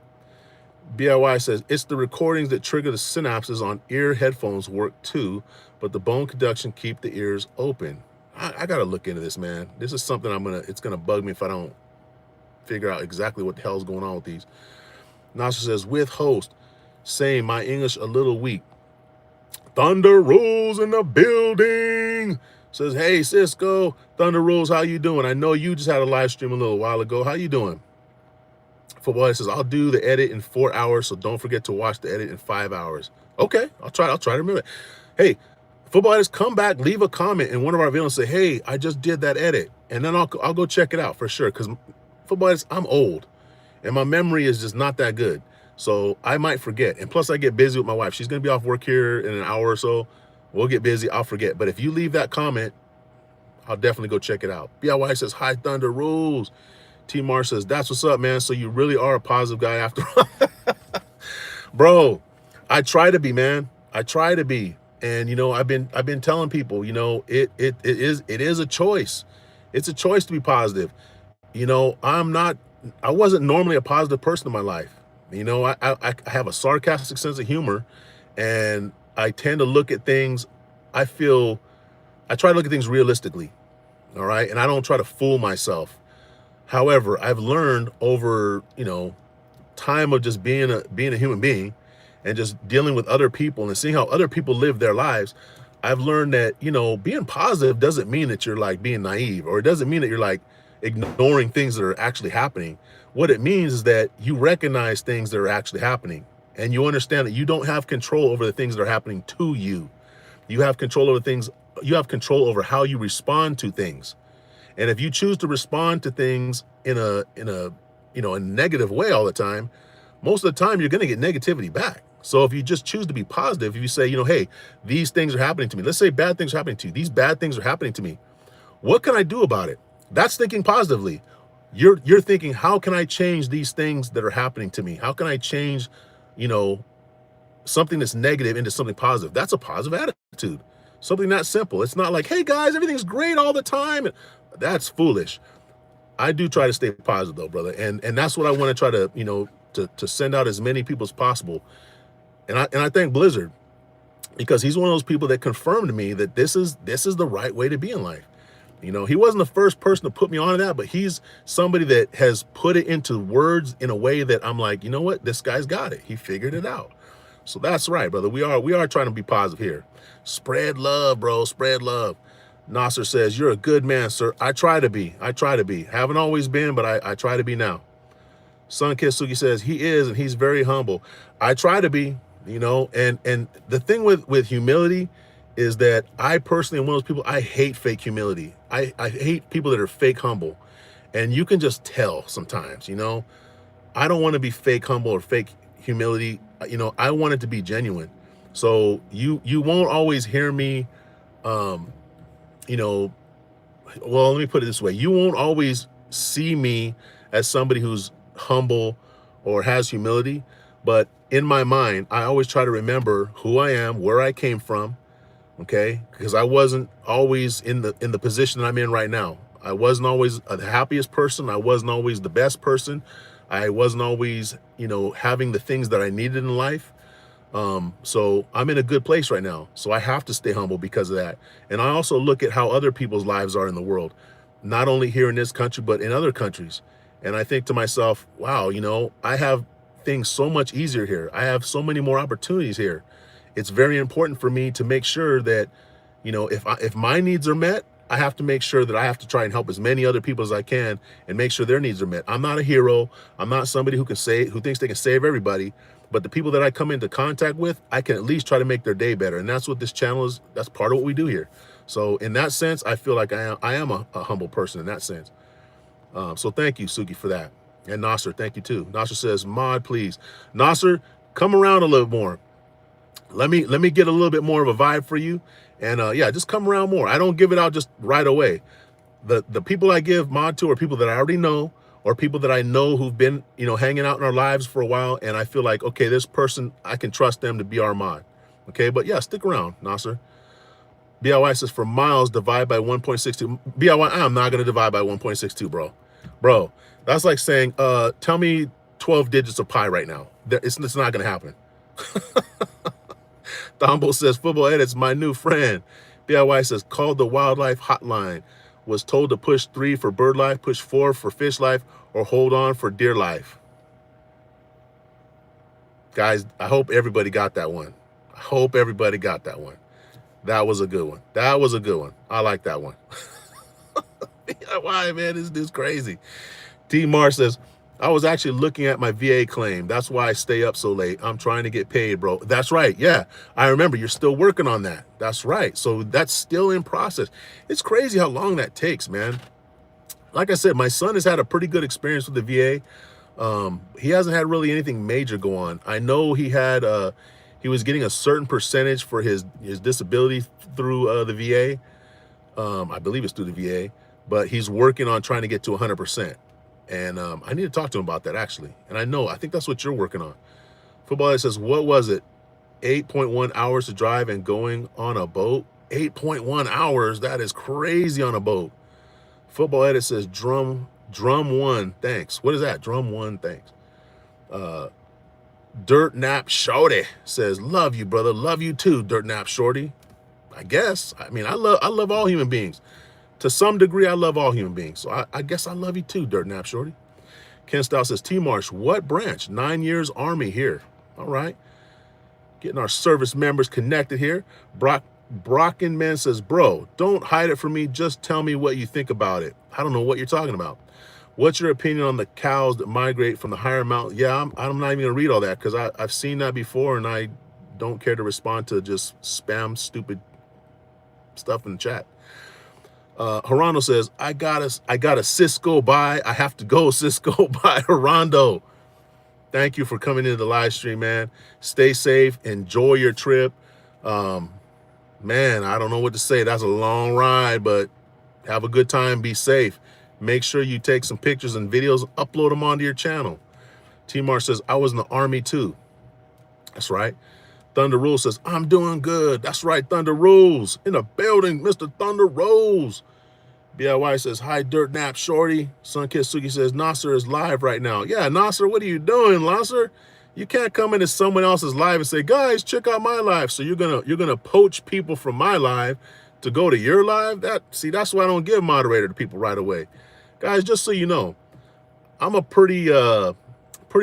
BIY says, it's the recordings that trigger the synapses on ear headphones work too, but the bone conduction keep the ears open. I got to look into this, man. This is something it's going to bug me if I don't figure out exactly what the hell's going on with these. Nasser says, with host, saying my English a little weak. Thunder Rules in the building. Says, hey, Sisco. Thunder Rules, how you doing? I know you just had a live stream a little while ago. How you doing? Football says, I'll do the edit in 4 hours, so don't forget to watch the edit in 5 hours. Okay, I'll try to remember it. Hey, Football edits, come back, leave a comment in one of our videos and say, hey, I just did that edit. And then I'll go check it out for sure. Because football edits, I'm old and my memory is just not that good. So I might forget. And plus I get busy with my wife. She's going to be off work here in an hour or so. We'll get busy. I'll forget. But if you leave that comment, I'll definitely go check it out. BIY says, High Thunder rules. T Mar says, that's what's up, man. So you really are a positive guy after all. Bro, I try to be, man. I try to be. And you know, I've been telling people, you know, it is a choice. It's a choice to be positive. You know, I wasn't normally a positive person in my life. You know, I have a sarcastic sense of humor, and I tend to look at things, I try to look at things realistically. All right. And I don't try to fool myself. However, I've learned over, you know, time of just being a human being and just dealing with other people and seeing how other people live their lives. I've learned that, you know, being positive doesn't mean that you're like being naive, or it doesn't mean that you're like ignoring things that are actually happening. What it means is that you recognize things that are actually happening, and you understand that you don't have control over the things that are happening to you. You have control over things. You have control over how you respond to things. And if you choose to respond to things in a you know, a negative way all the time, most of the time you're going to get negativity back. So if you just choose to be positive, if you say, you know, hey, these things are happening to me. Let's say bad things are happening to you. These bad things are happening to me. What can I do about it? That's thinking positively. You're thinking, how can I change these things that are happening to me? How can I change, you know, something that's negative into something positive? That's a positive attitude. Something that simple. It's not like, hey guys, everything's great all the time. That's foolish. I do try to stay positive though, brother. And that's what I want to try to, you know, to send out as many people as possible. And I thank Blizzard, because he's one of those people that confirmed to me that this is the right way to be in life. You know, he wasn't the first person to put me on that, but he's somebody that has put it into words in a way that I'm like, you know what, this guy's got it. He figured it out. So that's right, brother. We are trying to be positive here. Spread love, bro. Spread love. Nasser says, you're a good man, sir. I try to be. I try to be. Haven't always been, but I try to be now. Sun Suki says, he is, and he's very humble. I try to be, you know, and the thing with humility is that I personally am one of those people, I hate fake humility. I hate people that are fake humble. And you can just tell sometimes, you know. I don't want to be fake humble or fake humility. You know, I want it to be genuine. So you won't always hear me, you know, well, let me put it this way. You won't always see me as somebody who's humble or has humility, but in my mind, I always try to remember who I am, where I came from, okay? Because I wasn't always in the position that I'm in right now. I wasn't always the happiest person. I wasn't always the best person. I wasn't always, you know, having the things that I needed in life. So I'm in a good place right now. So I have to stay humble because of that. And I also look at how other people's lives are in the world, not only here in this country, but in other countries. And I think to myself, wow, you know, I have things so much easier here. I have so many more opportunities here. It's very important for me to make sure that, you know, if my needs are met, I have to make sure that I have to try and help as many other people as I can and make sure their needs are met. I'm not a hero. I'm not somebody who thinks they can save everybody. But the people that I come into contact with, I can at least try to make their day better. And that's what this channel is. That's part of what we do here. So in that sense, I feel like I am a humble person in that sense. So thank you, Suki, for that. And Nasser, thank you too. Nasser says, mod, please. Nasser, come around a little more. Let me get a little bit more of a vibe for you. And yeah, just come around more. I don't give it out just right away. The people I give mod to are people that I already know, or people that I know who've been, you know, hanging out in our lives for a while. And I feel like, okay, this person, I can trust them to be our mod. Okay, but yeah, stick around, Nasser. BIY says, for miles, divide by 1.62. BIY, I'm not going to divide by 1.62, bro. Bro, that's like saying, tell me 12 digits of pi right now. It's not going to happen. Thombo says, football edits, my new friend. BIY says, called the wildlife hotline. Was told to push 3 for bird life, push 4 for fish life, or hold on for deer life. Guys, I hope everybody got that one. I hope everybody got that one. That was a good one. That was a good one. I like that one. BIY, man, this dude's crazy. T. Mar says, I was actually looking at my VA claim. That's why I stay up so late. I'm trying to get paid, bro. That's right. Yeah, I remember you're still working on that. That's right. So that's still in process. It's crazy how long that takes, man. Like I said, my son has had a pretty good experience with the VA. He hasn't had really anything major go on. I know he was getting a certain percentage for his disability through the VA. I believe it's through the VA, but he's working on trying to get to 100%. And I need to talk to him about that, actually. And I think that's what you're working on. Football says, what was it? 8.1 hours to drive and going on a boat? 8.1 hours? That is crazy on a boat. Football Edit says, drum one, thanks. What is that? Drum one, thanks. Dirt Nap Shorty says, love you, brother. Love you too, Dirt Nap Shorty. I guess. I mean, I love all human beings. To some degree, I love all human beings. So I guess I love you too, Dirt Nap Shorty. Ken Stout says, T-Marsh, what branch? 9 years Army here. All right. Getting our service members connected here. Brockenman says, bro, don't hide it from me. Just tell me what you think about it. I don't know what you're talking about. What's your opinion on the cows that migrate from the higher mountain? Yeah, I'm not even going to read all that because I've seen that before and I don't care to respond to just spam stupid stuff in the chat. Gerando says, I got a Sisco bye. I have to go, Sisco bye, Gerando. Thank you for coming into the live stream, man. Stay safe. Enjoy your trip. Man, I don't know what to say. That's a long ride, but have a good time. Be safe. Make sure you take some pictures and videos, upload them onto your channel. T-Mar says, I was in the Army too. That's right. Thunder Rules says, I'm doing good. That's right, Thunder Rules. In the building, Mr. Thunder Rules. BIY says, hi, Dirt Nap Shorty. Sun Kitsuki says, Nasser is live right now. Yeah, Nasser, what are you doing, Nasser? You can't come into someone else's live and say, guys, check out my live. So you're gonna poach people from my live to go to your live? That's why I don't give moderator to people right away. Guys, just so you know, I'm a pretty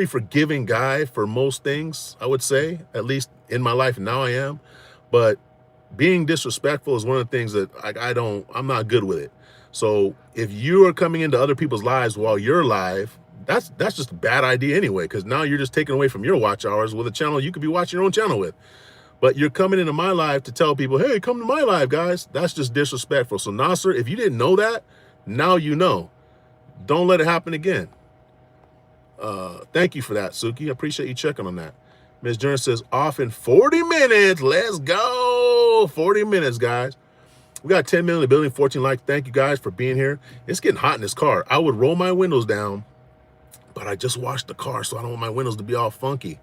forgiving guy for most things, I would say, at least in my life. Now I am. But being disrespectful is one of the things that I'm not good with it. So if you are coming into other people's lives while you're live, that's just a bad idea anyway, because now you're just taking away from your watch hours with a channel you could be watching your own channel with. But you're coming into my live to tell people, hey, come to my live, guys. That's just disrespectful. So Nasser, if you didn't know that, now you know. Don't let it happen again. Thank you for that, Suki. I appreciate you checking on that. Ms. Jones says, off in 40 minutes. Let's go. 40 minutes, guys. We got 10 million in the building, 14 likes. Thank you guys for being here. It's getting hot in this car. I would roll my windows down, but I just washed the car, so I don't want my windows to be all funky.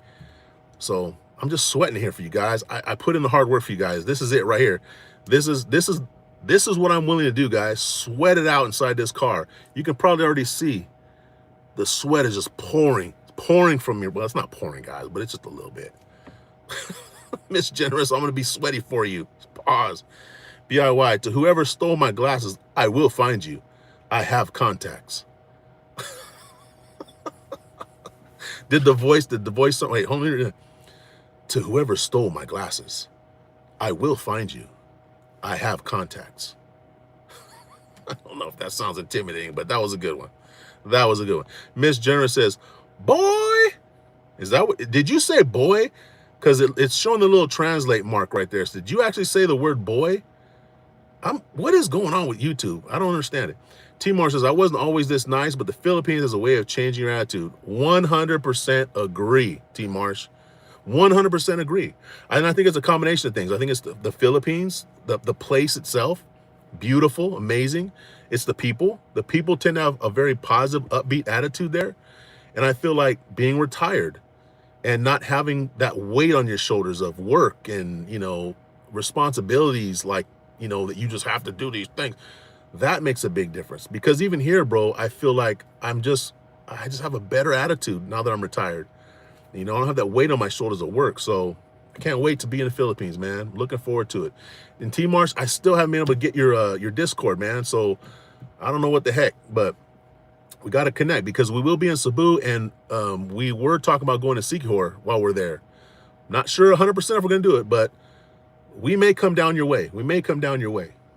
So I'm just sweating here for you guys. I put in the hard work for you guys. This is it right here. This is what I'm willing to do, guys. Sweat it out inside this car. You can probably already see the sweat is just pouring. It's pouring from me. Well, it's not pouring, guys, but it's just a little bit. Miss Generous, I'm going to be sweaty for you. Pause. BIY, to whoever stole my glasses, I will find you. I have contacts. Did the voice, wait, hold on. To whoever stole my glasses, I will find you. I have contacts. I don't know if that sounds intimidating, but that was a good one. That was a good one. Miss Generous says, boy, is that what, did you say boy? Because it's showing the little translate mark right there. So did you actually say the word boy? What is going on with YouTube? I don't understand it. T-Mar says, I wasn't always this nice, but the Philippines is a way of changing your attitude. 100% agree, T-Marsh. 100% agree. And I think it's a combination of things. I think it's the Philippines, the place itself, beautiful, amazing. It's the people. The people tend to have a very positive, upbeat attitude there. And I feel like being retired and not having that weight on your shoulders of work and, responsibilities like, that you just have to do these things. That makes a big difference. Because even here, bro, I feel like I just have a better attitude now that I'm retired. I don't have that weight on my shoulders at work. So I can't wait to be in the Philippines, man. Looking forward to it. In T-Marsh, I still haven't been able to get your Discord, man. So I don't know what the heck, but we got to connect because we will be in Cebu, and we were talking about going to Sikihor while we're there. Not sure 100% if we're going to do it, but we may come down your way.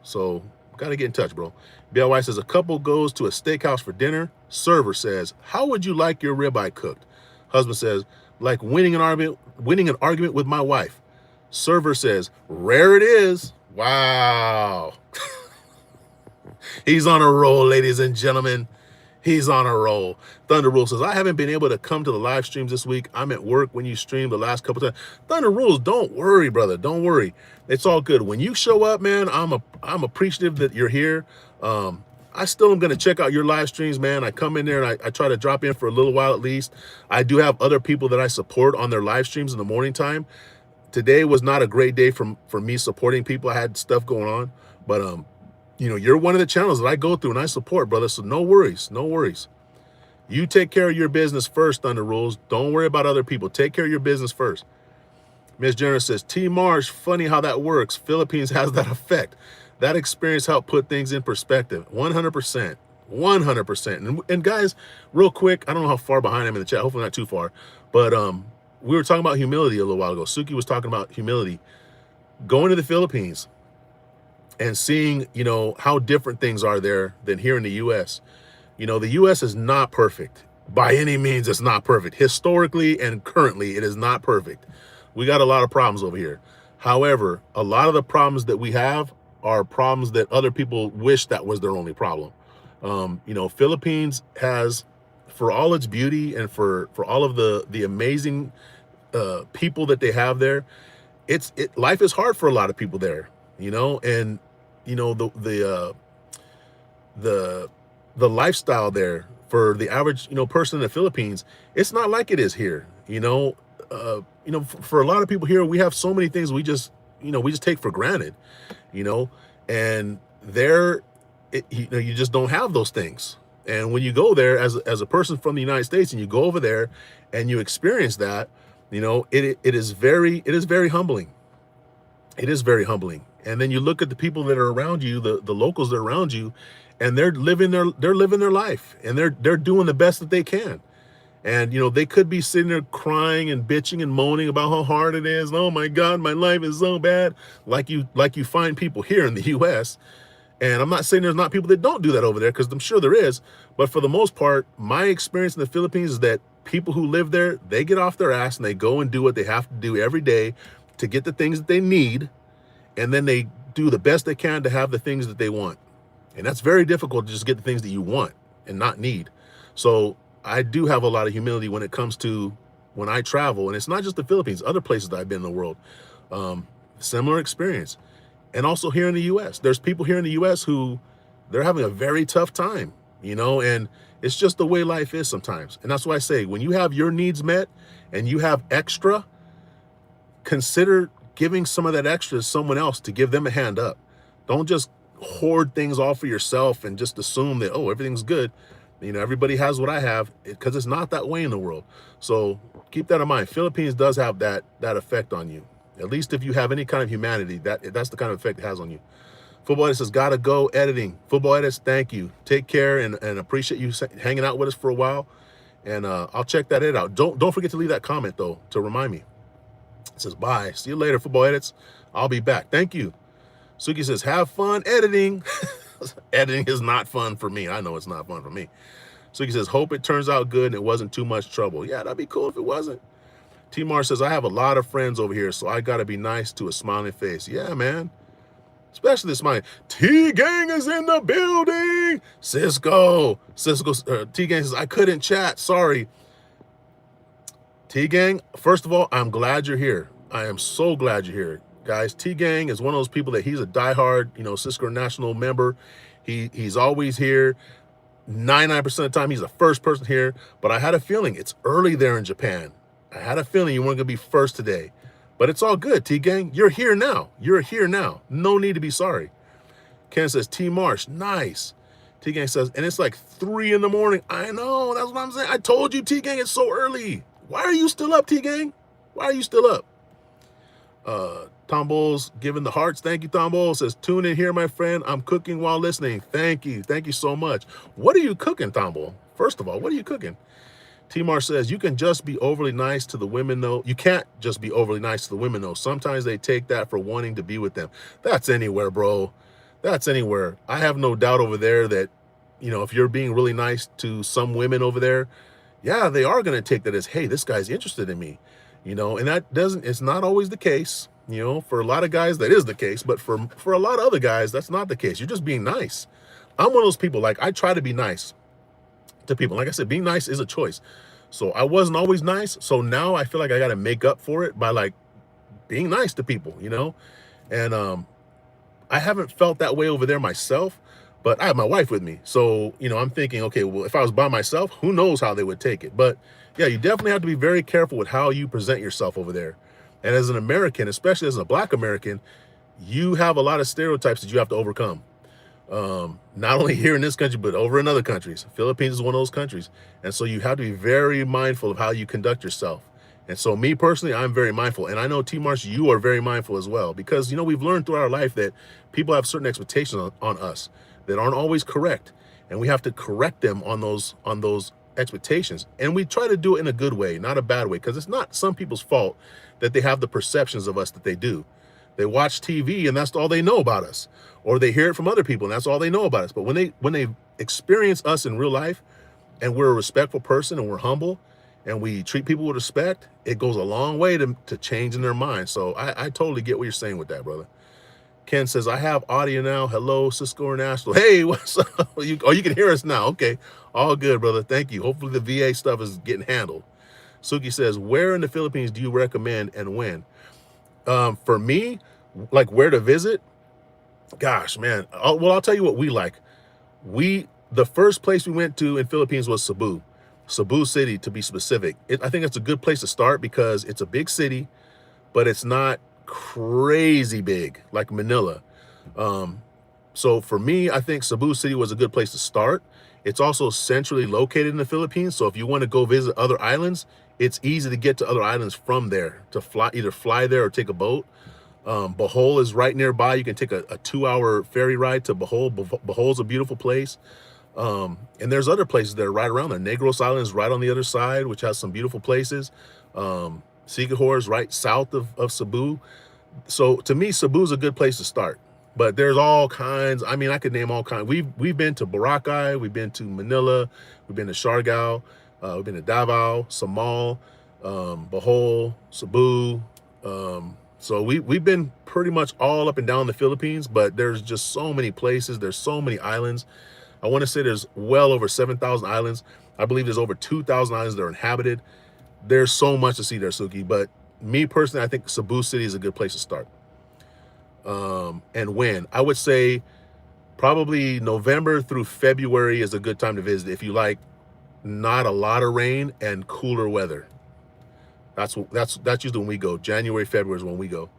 So Got to get in touch, bro. BLY says, a couple goes to a steakhouse for dinner. Server says, how would you like your ribeye cooked? Husband says, like winning an argument with my wife. Server says, rare it is. Wow. He's on a roll, ladies and gentlemen. He's on a roll. Thunder Rule says, I haven't been able to come to the live streams this week. I'm at work when you stream the last couple times. Thunder Rules, don't worry, brother. Don't worry. It's all good. When you show up, man, I'm appreciative that you're here. I still am going to check out your live streams, man. I come in there and I try to drop in for a little while at least. I do have other people that I support on their live streams in the morning time. Today was not a great day for me supporting people. I had stuff going on, but you know, you're one of the channels that I go through and I support, brother. So no worries, no worries. You take care of your business first, Thunder Rules. Don't worry about other people. Take care of your business first. Miss Jenner says, T Marsh, funny how that works. Philippines has that effect. That experience helped put things in perspective. 100%. 100%. And guys, real quick, I don't know how far behind I'm in the chat. Hopefully not too far. But we were talking about humility a little while ago. Suki was talking about humility. Going to the Philippines and seeing, you know, how different things are there than here in the U.S. You know, the U.S. is not perfect. By any means, it's not perfect. Historically and currently, it is not perfect. We got a lot of problems over here. However, a lot of the problems that we have are problems that other people wish that was their only problem. You know, Philippines has, for all its beauty and for all of the amazing people that they have there, life is hard for a lot of people there, you know, and you know, the lifestyle there for the average, you know, person in the Philippines, it's not like it is here. You know, for a lot of people here, we have so many things we just take for granted, you know, and there, you know, you just don't have those things. And when you go there as a person from the United States and you go over there and you experience that, you know, it is very humbling. It is very humbling. And then you look at the people that are around you, the locals that are around you, and they're living their life, and they're doing the best that they can. And you know, they could be sitting there crying and bitching and moaning about how hard it is. Oh my God, my life is so bad. Like you find people here in the US. And I'm not saying there's not people that don't do that over there, because I'm sure there is. But for the most part, my experience in the Philippines is that people who live there, they get off their ass and they go and do what they have to do every day to get the things that they need. And then they do the best they can to have the things that they want. And that's very difficult to just get the things that you want and not need. So I do have a lot of humility when it comes to when I travel. And it's not just the Philippines, other places that I've been in the world. Similar experience. And also here in the US, there's people here in the US who they're having a very tough time, you know, and it's just the way life is sometimes. And that's why I say, when you have your needs met and you have extra, consider giving some of that extra to someone else to give them a hand up. Don't just hoard things all for yourself and just assume that, oh, everything's good. You know, everybody has what I have, because it's not that way in the world. So keep that in mind. Philippines does have that effect on you. At least if you have any kind of humanity, that's the kind of effect it has on you. Football Edit says, gotta go editing. Football Edits, thank you. Take care and appreciate you hanging out with us for a while. And I'll check that edit out. Don't forget to leave that comment though, to remind me. It says, bye. See you later, Football Edits. I'll be back. Thank you. Suki says, have fun editing. Editing is not fun for me. I know it's not fun for me. Suki says, hope it turns out good and it wasn't too much trouble. Yeah, that'd be cool if it wasn't. T-Mar says, I have a lot of friends over here, so I got to be nice to a smiling face. Yeah, man. Especially this smiling. T-Gang is in the building. Cisco. T-Gang says, I couldn't chat. Sorry. T-Gang, first of all, I'm glad you're here. I am so glad you're here. Guys, T-Gang is one of those people that he's a diehard, you know, Sisco National member. He's always here. 99% of the time, he's the first person here. But I had a feeling it's early there in Japan. I had a feeling you weren't going to be first today. But it's all good, T-Gang. You're here now. You're here now. No need to be sorry. Ken says, T-Marsh, nice. T-Gang says, and it's like 3 in the morning. I know, that's what I'm saying. I told you, T-Gang, it's so early. Why are you still up, T-Gang? Why are you still up? Tom Bowles giving the hearts. Thank you, Tom Bowles. Says, tune in here, my friend. I'm cooking while listening. Thank you. Thank you so much. What are you cooking, Tom Bowles? First of all, what are you cooking? T-Mar says, you can just be overly nice to the women, though. You can't just be overly nice to the women, though. Sometimes they take that for wanting to be with them. That's anywhere, bro. That's anywhere. I have no doubt over there that, you know, if you're being really nice to some women over there, yeah, they are going to take that as, hey, this guy's interested in me, you know, and that doesn't, it's not always the case. You know, for a lot of guys, that is the case, but for a lot of other guys, that's not the case. You're just being nice. I'm one of those people, like, I try to be nice to people. Like I said, being nice is a choice. So I wasn't always nice. So now I feel like I got to make up for it by like being nice to people, you know? And I haven't felt that way over there myself, but I have my wife with me. So, you know, I'm thinking, okay, well, if I was by myself, who knows how they would take it. But yeah, you definitely have to be very careful with how you present yourself over there. And as an American, especially as a Black American, you have a lot of stereotypes that you have to overcome. Not only here in this country, but over in other countries. Philippines is one of those countries. And so you have to be very mindful of how you conduct yourself. And so me personally, I'm very mindful. And I know T. Marsh, you are very mindful as well, because, you know, we've learned throughout our life that people have certain expectations on us that aren't always correct. And we have to correct them on those expectations. And we try to do it in a good way, not a bad way, because it's not some people's fault that they have the perceptions of us that they do. They watch TV and that's all they know about us, or they hear it from other people and that's all they know about us. But when they experience us in real life, and we're a respectful person and we're humble and we treat people with respect, it goes a long way to changing their mind. So I totally get what you're saying with that, brother. Ken says, I have audio now. Hello, Sisco International. Hey, what's up? You can hear us now. Okay, all good, brother. Thank you. Hopefully the VA stuff is getting handled. Suki says, where in the Philippines do you recommend and when? For me, like where to visit, gosh, man. I'll tell you what we like. The first place we went to in Philippines was Cebu City, to be specific. I think it's a good place to start because it's a big city, but it's not crazy big like Manila. So for me, I think Cebu City was a good place to start. It's also centrally located in the Philippines. So if you want to go visit other islands, it's easy to get to other islands from there, to either fly there or take a boat. Bohol is right nearby. You can take a 2-hour ferry ride to Bohol. Bohol's a beautiful place. And there's other places that are right around there. Negros Island is right on the other side, which has some beautiful places. Siquijor is right south of Cebu. So to me, Cebu is a good place to start. But there's all kinds. I mean, I could name all kinds. We've been to Boracay, we've been to Manila, we've been to Siargao, we've been to Davao, Samal, Bohol, Cebu. So we've been pretty much all up and down the Philippines, but there's just so many places. There's so many islands. I want to say there's well over 7,000 islands. I believe there's over 2,000 islands that are inhabited. There's so much to see there, Suki. But me personally, I think Cebu City is a good place to start. And when? I would say probably November through February is a good time to visit if you like not a lot of rain and cooler weather. That's usually when we go. January, February is when we go.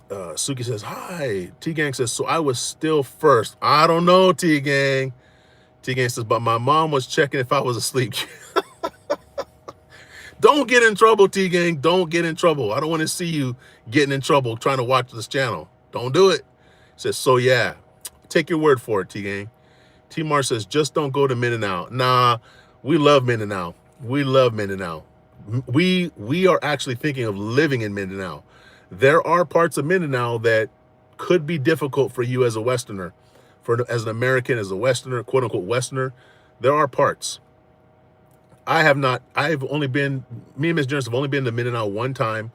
Suki says, hi. T-Gang says, so I was still first. I don't know, T-Gang. T-Gang says, but my mom was checking if I was asleep. Don't get in trouble, T-Gang. Don't get in trouble. I don't want to see you getting in trouble trying to watch this channel. Don't do it. Says, so yeah. Take your word for it, T-Gang. T-Mar says, just don't go to Mindanao. Nah, we love Mindanao. We love Mindanao. We are actually thinking of living in Mindanao. There are parts of Mindanao that could be difficult for you as a Westerner, as an American, as a Westerner, quote unquote Westerner. There are parts. I've only been, me and Ms. Jones have only been to Mindanao one time.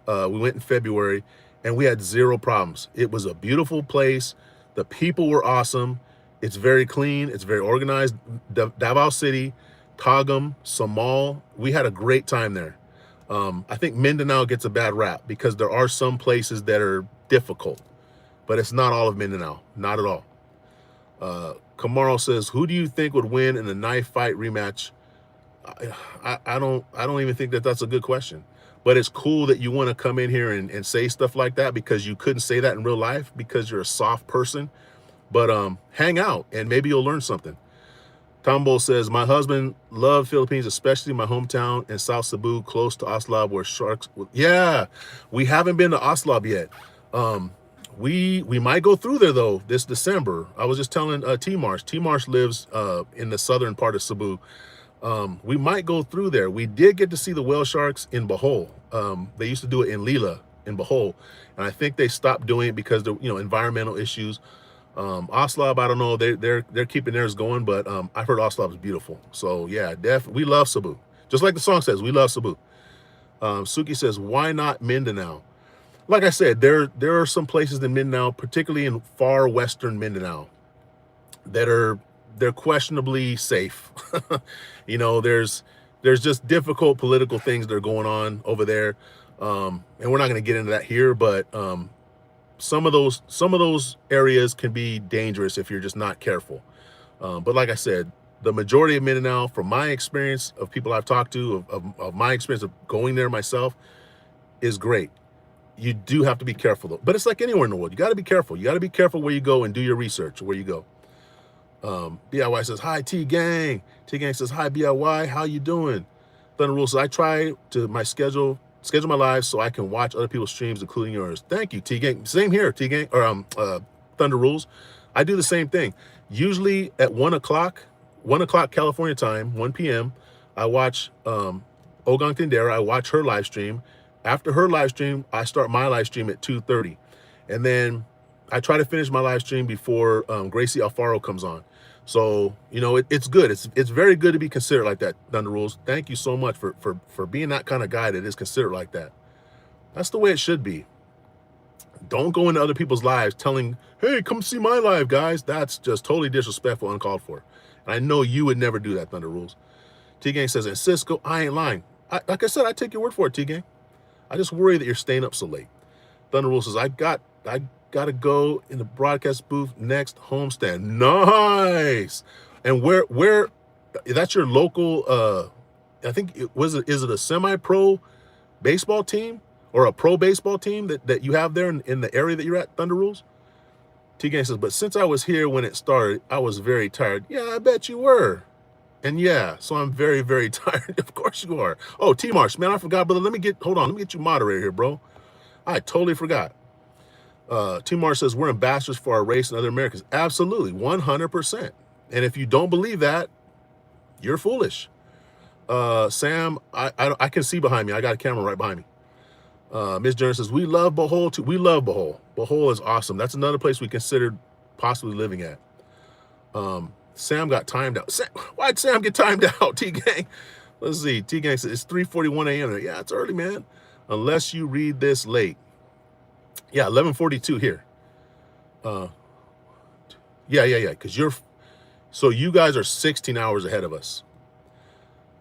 We went in February and we had zero problems. It was a beautiful place. The people were awesome. It's very clean. It's very organized. Davao City, Tagum, Samal, we had a great time there. I think Mindanao gets a bad rap because there are some places that are difficult, but it's not all of Mindanao, not at all. Kamaro says, who do you think would win in a knife fight rematch? I don't even think that that's a good question, but it's cool that you want to come in here and say stuff like that because you couldn't say that in real life because you're a soft person. But hang out and maybe you'll learn something. Tombo says, my husband loved Philippines, especially my hometown in South Cebu, close to Aslab, where sharks. Yeah, we haven't been to Aslab yet. We might go through there though this December. I was just telling T-Marsh. T-Marsh lives in the southern part of Cebu. We might go through there. We did get to see the whale sharks in Bohol. They used to do it in Lila, in Bohol, and I think they stopped doing it because of, environmental issues. Oslab, I don't know, they're keeping theirs going, but I've heard Oslab is beautiful. So yeah, we love Cebu. Just like the song says, we love Cebu. Suki says, why not Mindanao? Like I said, there are some places in Mindanao, particularly in far western Mindanao, that they're questionably safe. There's just difficult political things that are going on over there, and we're not going to get into that here. But some of those areas can be dangerous if you're just not careful. But like I said, the majority of Mindanao, from my experience of people I've talked to, of my experience of going there myself, is great. You do have to be careful though. But it's like anywhere in the world. You got to be careful. You got to be careful where you go and do your research where you go. BIY says, hi, T-Gang. T-Gang says, hi, BIY. How you doing? Thunder Rule says, I try to schedule my lives so I can watch other people's streams, including yours. Thank you, T-Gang. Same here, T-Gang, or Thunder Rules. I do the same thing. Usually at 1 o'clock California time, 1 p.m., I watch Ogang Tindera. I watch her live stream. After her live stream, I start my live stream at 2:30. And then I try to finish my live stream before Gracie Alfaro comes on. So, it's good. It's very good to be considered like that, Thunder Rules. Thank you so much for being that kind of guy that is considered like that. That's the way it should be. Don't go into other people's lives telling, hey, come see my live, guys. That's just totally disrespectful, uncalled for. And I know you would never do that, Thunder Rules. T-Gang says, and Sisco, I ain't lying. Like I said, I take your word for it, T-Gang. I just worry that you're staying up so late. Thunder Rules says, I got to go in the broadcast booth next homestand. Nice. And where that's your local, I think is it a semi-pro baseball team or a pro baseball team that you have there in the area that you're at, Thunder Rules? T-Gang says, but since I was here when it started, I was very tired. Yeah, I bet you were. And yeah, so I'm very, very tired. Of course you are. Oh, T-Marsh, man, I forgot, brother. Hold on, let me get you moderator here, bro. I totally forgot. T-Marsh says, we're ambassadors for our race and other Americans. Absolutely, 100%. And if you don't believe that, you're foolish. Sam, I can see behind me. I got a camera right behind me. Ms. Jones says, we love Bohol too. We love Bohol. Bohol is awesome. That's another place we considered possibly living at. Sam got timed out. Why'd Sam get timed out, T-Gang? Let's see. T-Gang says, it's 3:41 a.m. Yeah, it's early, man. Unless you read this late. Yeah, 11:42 here. Yeah. Because so you guys are 16 hours ahead of us.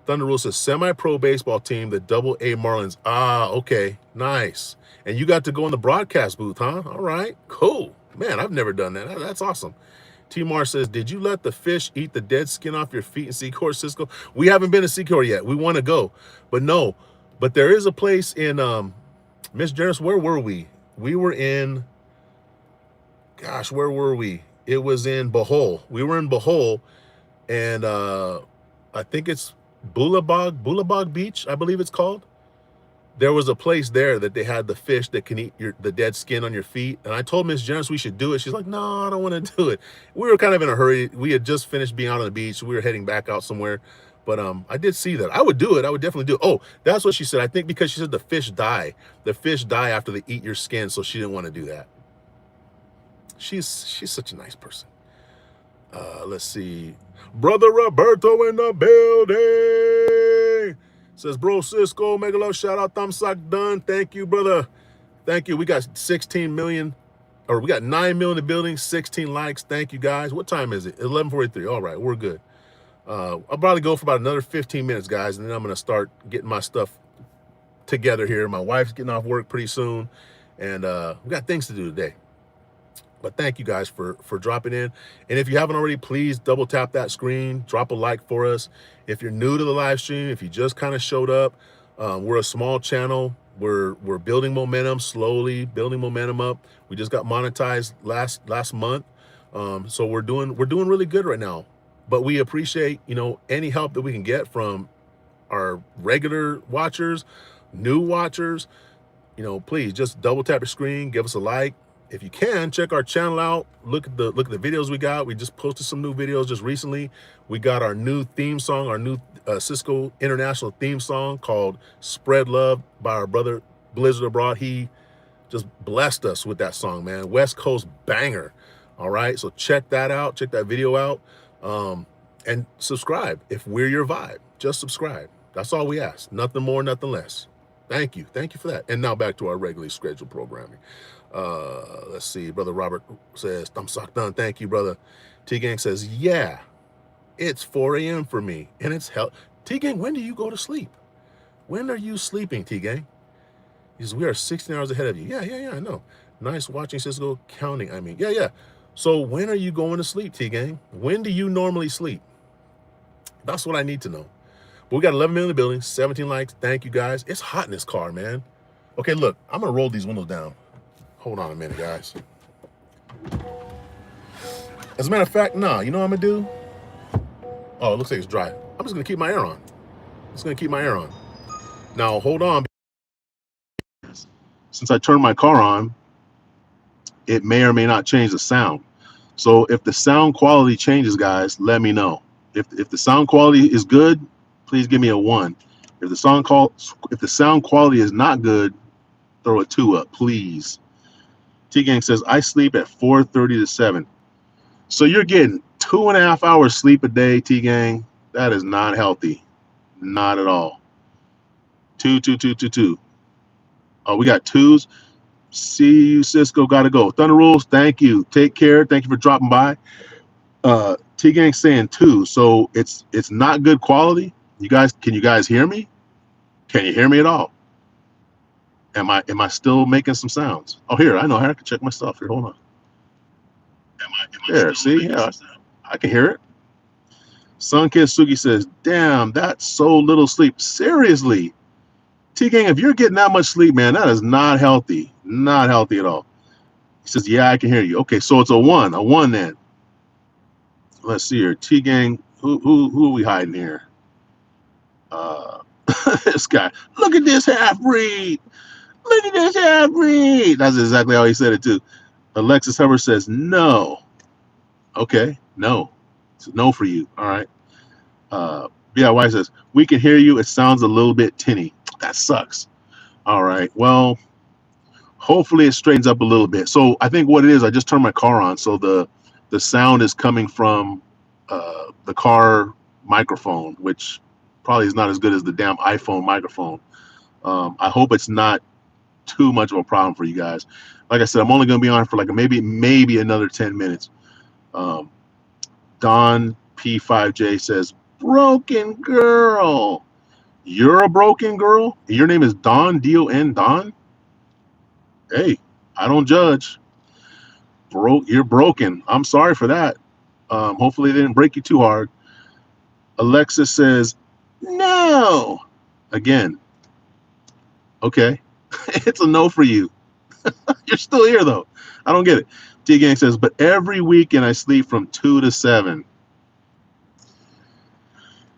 Thunder Rule says, semi-pro baseball team, the Double-A Marlins. Ah, okay, nice. And you got to go in the broadcast booth, huh? All right, cool. Man, I've never done that. That's awesome. T-Mar says, did you let the fish eat the dead skin off your feet in Secor, Cisco? We haven't been to Secor yet. We want to go. But no. But there is a place in, Miss Janice, where were we? We were in, gosh, where were we? It was in Bohol. We were in Bohol, and I think it's Bulabog Beach, I believe it's called. There was a place there that they had the fish that can eat the dead skin on your feet. And I told Miss Janice we should do it. She's like, no, I don't want to do it. We were kind of in a hurry. We had just finished being out on the beach. We were heading back out somewhere. But I did see that. I would do it. I would definitely do it. Oh, that's what she said. I think because she said the fish die. The fish die after they eat your skin, so she didn't want to do that. She's such a nice person. Let's see. Brother Roberto in the building. Says, bro, Sisco, mega love, shout out, thumbs suck done. Thank you, brother. Thank you. We got 16 million, or we got 9 million in the building, 16 likes. Thank you, guys. What time is it? 11:43. All right, we're good. I'll probably go for about another 15 minutes, guys, and then I'm going to start getting my stuff together here. My wife's getting off work pretty soon, and we got things to do today. But thank you guys for dropping in. And if you haven't already, please double tap that screen, drop a like for us. If you're new to the live stream, if you just kind of showed up, we're a small channel. We're building momentum, slowly building momentum up. We just got monetized last month. So we're doing really good right now. But we appreciate, any help that we can get from our regular watchers, new watchers. Please just double tap your screen, give us a like. If you can, check our channel out. Look at the videos we got. We just posted some new videos just recently. We got our new theme song, our new Sisco International theme song called Spread Love by our brother Blizzard Abroad. He just blessed us with that song, man. West Coast banger. All right, so check that out. Check that video out, and subscribe if we're your vibe. Just subscribe. That's all we ask. Nothing more, nothing less. Thank you for that. And now back to our regularly scheduled programming. Let's see. Brother Robert says, "Thumb sock done." Thank you, brother. T Gang says, "Yeah, it's 4 a.m. for me, and it's hell." T Gang, when do you go to sleep? When are you sleeping, T Gang? He says, "We are 16 hours ahead of you." Yeah, I know. Nice watching Sisco counting. I mean, yeah. So when are you going to sleep, T Gang? When do you normally sleep? That's what I need to know. But we got 11 million in the building, 17 likes. Thank you, guys. It's hot in this car, man. Okay, look, I'm gonna roll these windows down. Hold on a minute, guys. As a matter of fact, nah, you know what I'm gonna do? Oh, it looks like it's dry. I'm just gonna keep my air on. Now, hold on. Since I turned my car on, it may or may not change the sound. So if the sound quality changes, guys, let me know. If the sound quality is good, please give me a 1. If the sound quality is not good, throw a 2 up, please. T Gang says, I sleep at 4:30 to 7. So you're getting 2.5 hours sleep a day, T Gang. That is not healthy. Not at all. 2. Oh, we got 2s. See you, Cisco. Gotta go. Thunder Rules, thank you. Take care. Thank you for dropping by. T Gang saying 2, so it's not good quality. Can you guys hear me? Can you hear me at all? Am I still making some sounds? Oh, here, I know. I can check my stuff here. Hold on. There, see? Yeah, I can hear it. Sunkid Sugi says, damn, that's so little sleep. Seriously. T Gang, if you're getting that much sleep, man, that is not healthy. Not healthy at all. He says, yeah, I can hear you. Okay, so it's a 1 then. Let's see here. T Gang, who are we hiding here? This guy. Look at this half-breed. Look at this half-breed. That's exactly how he said it too. Alexis Hubbard says no. Okay, no. It's a no for you. All right. BIY says, we can hear you. It sounds a little bit tinny. That sucks. All right. Well, hopefully it straightens up a little bit. So I think what it is, I just turned my car on. So the sound is coming from the car microphone, which probably is not as good as the damn iPhone microphone. I hope it's not too much of a problem for you guys. Like I said, I'm only going to be on for like maybe another 10 minutes. Don P5J says, broken girl. You're a broken girl? Your name is Don, D-O-N, Don? Hey, I don't judge. You're broken. I'm sorry for that. Hopefully it didn't break you too hard. Alexa says, no. Again. Okay. It's a no for you. You're still here, though. I don't get it. T-Gang says, but every weekend I sleep from 2 to 7.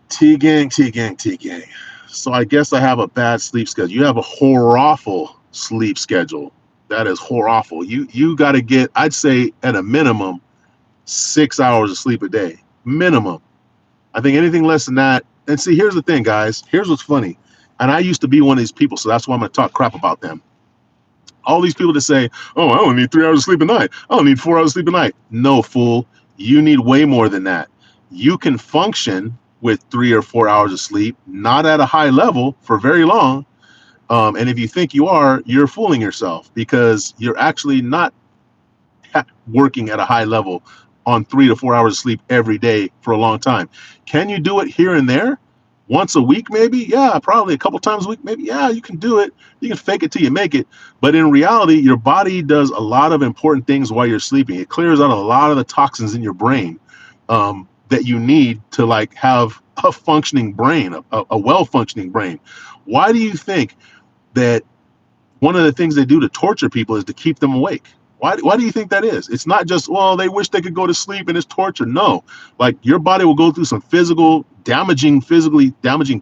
T-Gang. So I guess I have a bad sleep schedule. You have a horrible sleep schedule. That is horrible. You got to get, I'd say, at a minimum, 6 hours of sleep a day. Minimum. I think anything less than that. And see, here's the thing, guys. Here's what's funny. And I used to be one of these people, so that's why I'm going to talk crap about them. All these people that say, oh, I only need 3 hours of sleep a night. I don't need 4 hours of sleep a night. No, fool. You need way more than that. You can function with 3 or 4 hours of sleep, not at a high level for very long. And if you think you are, you're fooling yourself because you're actually not working at a high level on 3 to 4 hours of sleep every day for a long time. Can you do it here and there? Once a week, maybe? Yeah, probably a couple times a week, maybe. Yeah, you can do it. You can fake it till you make it. But in reality, your body does a lot of important things while you're sleeping. It clears out a lot of the toxins in your brain that you need to like have a functioning brain, a well-functioning brain. Why do you think that one of the things they do to torture people is to keep them awake? Why do you think that is? It's not just, well, they wish they could go to sleep and it's torture. No, like your body will go through some physically damaging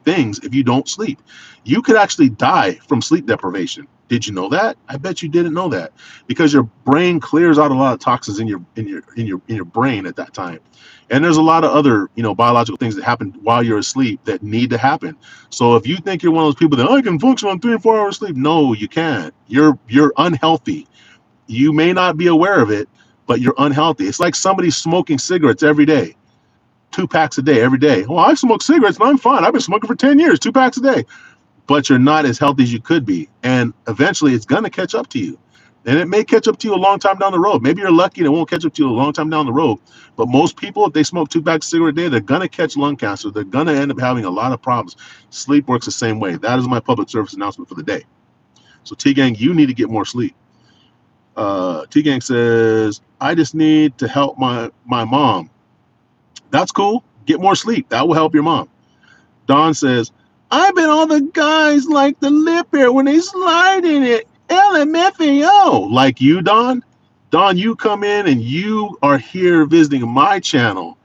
things if you don't sleep. You could actually die from sleep deprivation. Did you know that? I bet you didn't know that, because your brain clears out a lot of toxins in your brain at that time. And there's a lot of other, biological things that happen while you're asleep that need to happen. So if you think you're one of those people that, I can function on 3 and 4 hours sleep, no, you can't. You're unhealthy. You may not be aware of it, but you're unhealthy. It's like somebody smoking cigarettes every day, 2 packs a day every day. Well, I smoke cigarettes and I'm fine. I've been smoking for 10 years, 2 packs a day. But you're not as healthy as you could be. And eventually it's going to catch up to you. And it may catch up to you a long time down the road. Maybe you're lucky and it won't catch up to you a long time down the road. But most people, if they smoke 2 packs of cigarette a day, they're going to catch lung cancer. They're going to end up having a lot of problems. Sleep works the same way. That is my public service announcement for the day. So T-Gang, you need to get more sleep. T-Gang says, I just need to help my mom. That's cool. Get more sleep. That will help your mom. Don says, I bet all the guys like the lip hair when they slide in it. LMFAO. Like you, Don. Don, you come in and you are here visiting my channel.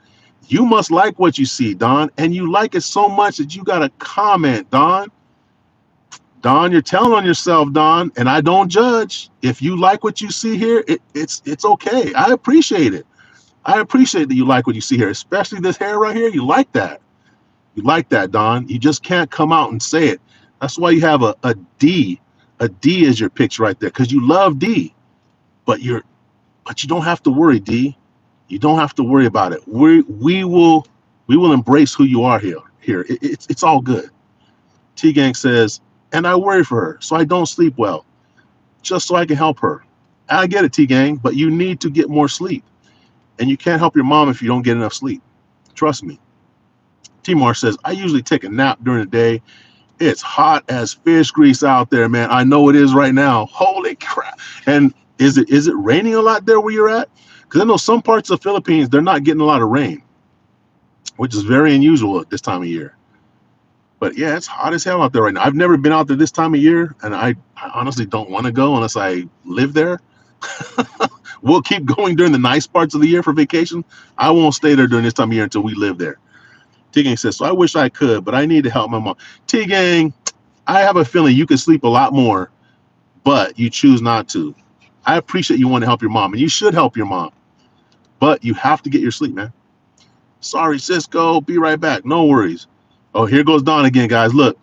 You must like what you see, Don. And you like it so much that you got to comment, Don. Don, you're telling on yourself, Don, and I don't judge. If you like what you see here, it's okay. I appreciate it. I appreciate that you like what you see here, especially this hair right here. You like that. You like that, Don. You just can't come out and say it. That's why you have a D. A D is your picture right there, because you love D. But you don't have to worry, D. You don't have to worry about it. We will embrace who you are here. It's all good. T-Gang says, and I worry for her, so I don't sleep well, just so I can help her. I get it, T-Gang, but you need to get more sleep. And you can't help your mom if you don't get enough sleep. Trust me. T-Mar says, I usually take a nap during the day. It's hot as fish grease out there, man. I know it is right now. Holy crap. And is it raining a lot there where you're at? Because I know some parts of the Philippines, they're not getting a lot of rain, which is very unusual at this time of year. But yeah, it's hot as hell out there right now. I've never been out there this time of year, and I honestly don't want to go unless I live there. We'll keep going during the nice parts of the year for vacation. I won't stay there during this time of year until we live there. T-Gang says, so I wish I could, but I need to help my mom. T-Gang, I have a feeling you could sleep a lot more, but you choose not to. I appreciate you want to help your mom, and you should help your mom, but you have to get your sleep, man. Sorry, Cisco. Be right back. No worries. Oh, here goes Don again, guys. Look.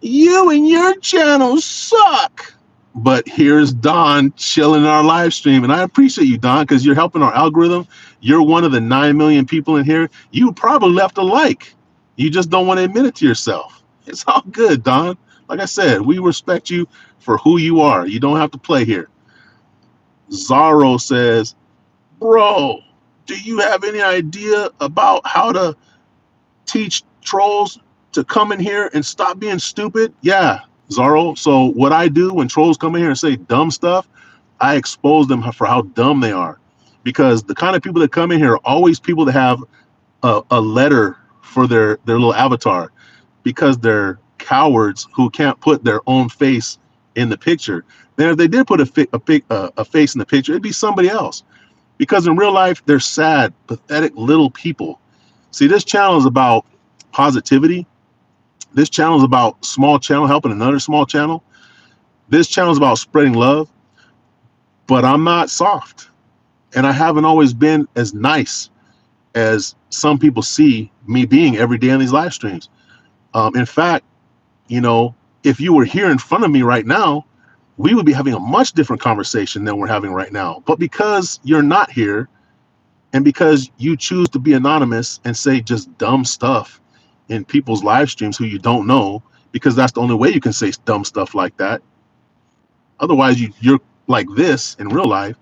You and your channel suck. But here's Don chilling in our live stream. And I appreciate you, Don, because you're helping our algorithm. You're one of the 9 million people in here. You probably left a like. You just don't want to admit it to yourself. It's all good, Don. Like I said, we respect you for who you are. You don't have to play here. Zaro says, bro, do you have any idea about how to teach trolls to come in here and stop being stupid? Yeah, Zaro. So what I do when trolls come in here and say dumb stuff, I expose them for how dumb they are. Because the kind of people that come in here are always people that have a letter for their little avatar, because they're cowards who can't put their own face in the picture. Then if they did put a face in the picture, it'd be somebody else. Because in real life, they're sad, pathetic little people. See, this channel is about positivity. This channel is about small channel helping another small channel. This channel is about spreading love. But I'm not soft. And I haven't always been as nice as some people see me being every day on these live streams. In fact, if you were here in front of me right now, we would be having a much different conversation than we're having right now. But because you're not here, and because you choose to be anonymous and say just dumb stuff in people's live streams who you don't know, because that's the only way you can say dumb stuff like that. Otherwise, you're like this in real life.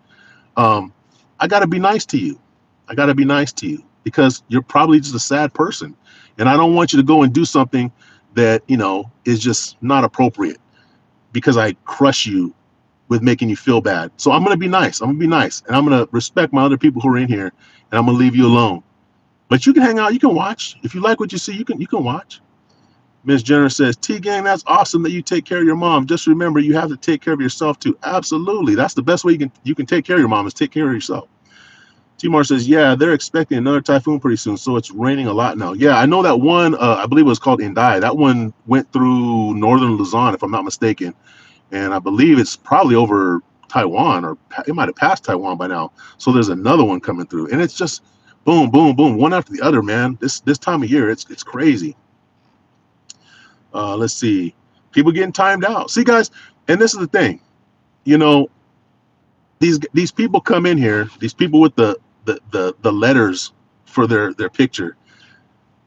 I got to be nice to you. I got to be nice to you because you're probably just a sad person. And I don't want you to go and do something that, is just not appropriate because I crush you with making you feel bad. So I'm going to be nice. I'm going to be nice. And I'm going to respect my other people who are in here, and I'm going to leave you alone. But you can hang out. You can watch. If you like what you see, you can watch. Miss Jenner says, T Gang, that's awesome that you take care of your mom. Just remember, you have to take care of yourself too. Absolutely. That's the best way you can take care of your mom is take care of yourself. T-Mar says, yeah, they're expecting another typhoon pretty soon, so it's raining a lot now. Yeah, I know that one, I believe it was called Indai. That one went through northern Luzon, if I'm not mistaken. And I believe it's probably over Taiwan, or it might have passed Taiwan by now. So there's another one coming through. And it's just boom, boom, boom, one after the other, man. This time of year, it's crazy. Let's see. People getting timed out. See, guys, and this is the thing. You know, these people come in here, these people with the letters for their picture,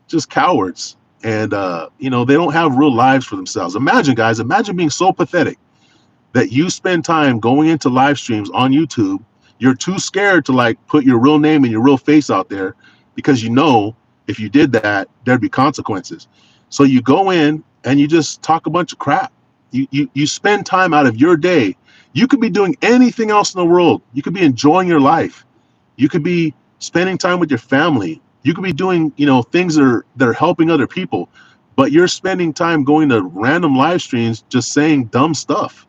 just cowards. And they don't have real lives for themselves. Imagine, guys, imagine being so pathetic that you spend time going into live streams on YouTube. You're too scared to like put your real name and your real face out there because if you did that, there'd be consequences. So you go in and you just talk a bunch of crap. You spend time out of your day. You could be doing anything else in the world. You could be enjoying your life. You could be spending time with your family. You could be doing, things that are helping other people. But you're spending time going to random live streams just saying dumb stuff.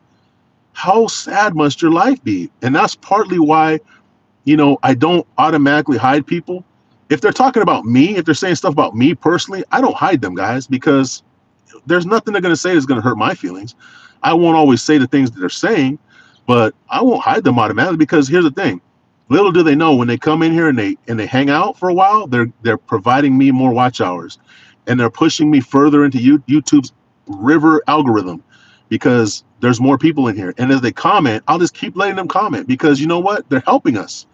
How sad must your life be? And that's partly why, I don't automatically hide people. If they're talking about me, if they're saying stuff about me personally, I don't hide them, guys, because there's nothing they're going to say that's going to hurt my feelings. I won't always say the things that they're saying, but I won't hide them automatically because here's the thing. Little do they know when they come in here and they hang out for a while, they're providing me more watch hours, and they're pushing me further into YouTube's river algorithm because there's more people in here. And as they comment, I'll just keep letting them comment because you know what? They're helping us.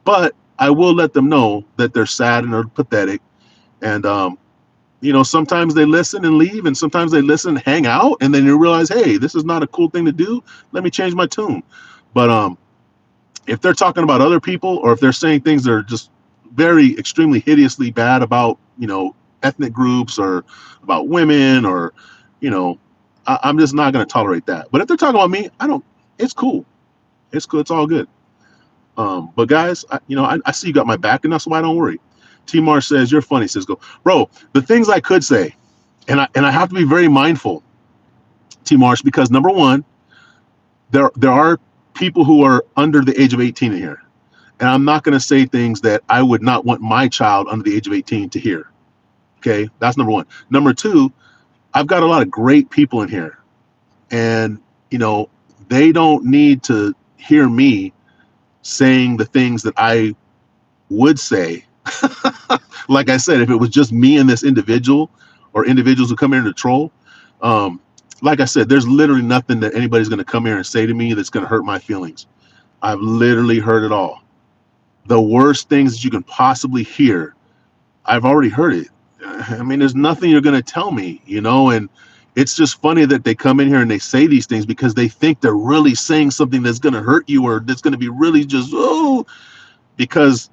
But I will let them know that they're sad and they're pathetic. And, sometimes they listen and leave, and sometimes they listen and hang out, and then you realize, hey, this is not a cool thing to do. Let me change my tune. But if they're talking about other people, or if they're saying things that are just very extremely hideously bad about, ethnic groups or about women, or, I'm just not going to tolerate that. But if they're talking about me, it's cool. It's cool. It's all good. But guys, I see you got my back, and that's why I don't worry. T-Mar says, you're funny, Sisco. Bro, the things I could say, and I have to be very mindful, T-Marsh, because number one, there are people who are under the age of 18 in here. And I'm not going to say things that I would not want my child under the age of 18 to hear. Okay, that's number one. Number two, I've got a lot of great people in here. And, they don't need to hear me saying the things that I would say. Like I said, if it was just me and this individual, or individuals who come here to troll, like I said, there's literally nothing that anybody's going to come here and say to me that's going to hurt my feelings. I've literally heard it all. The worst things that you can possibly hear, I've already heard it. I mean, there's nothing you're going to tell me, and it's just funny that they come in here and they say these things because they think they're really saying something that's going to hurt you, or that's going to be really just, because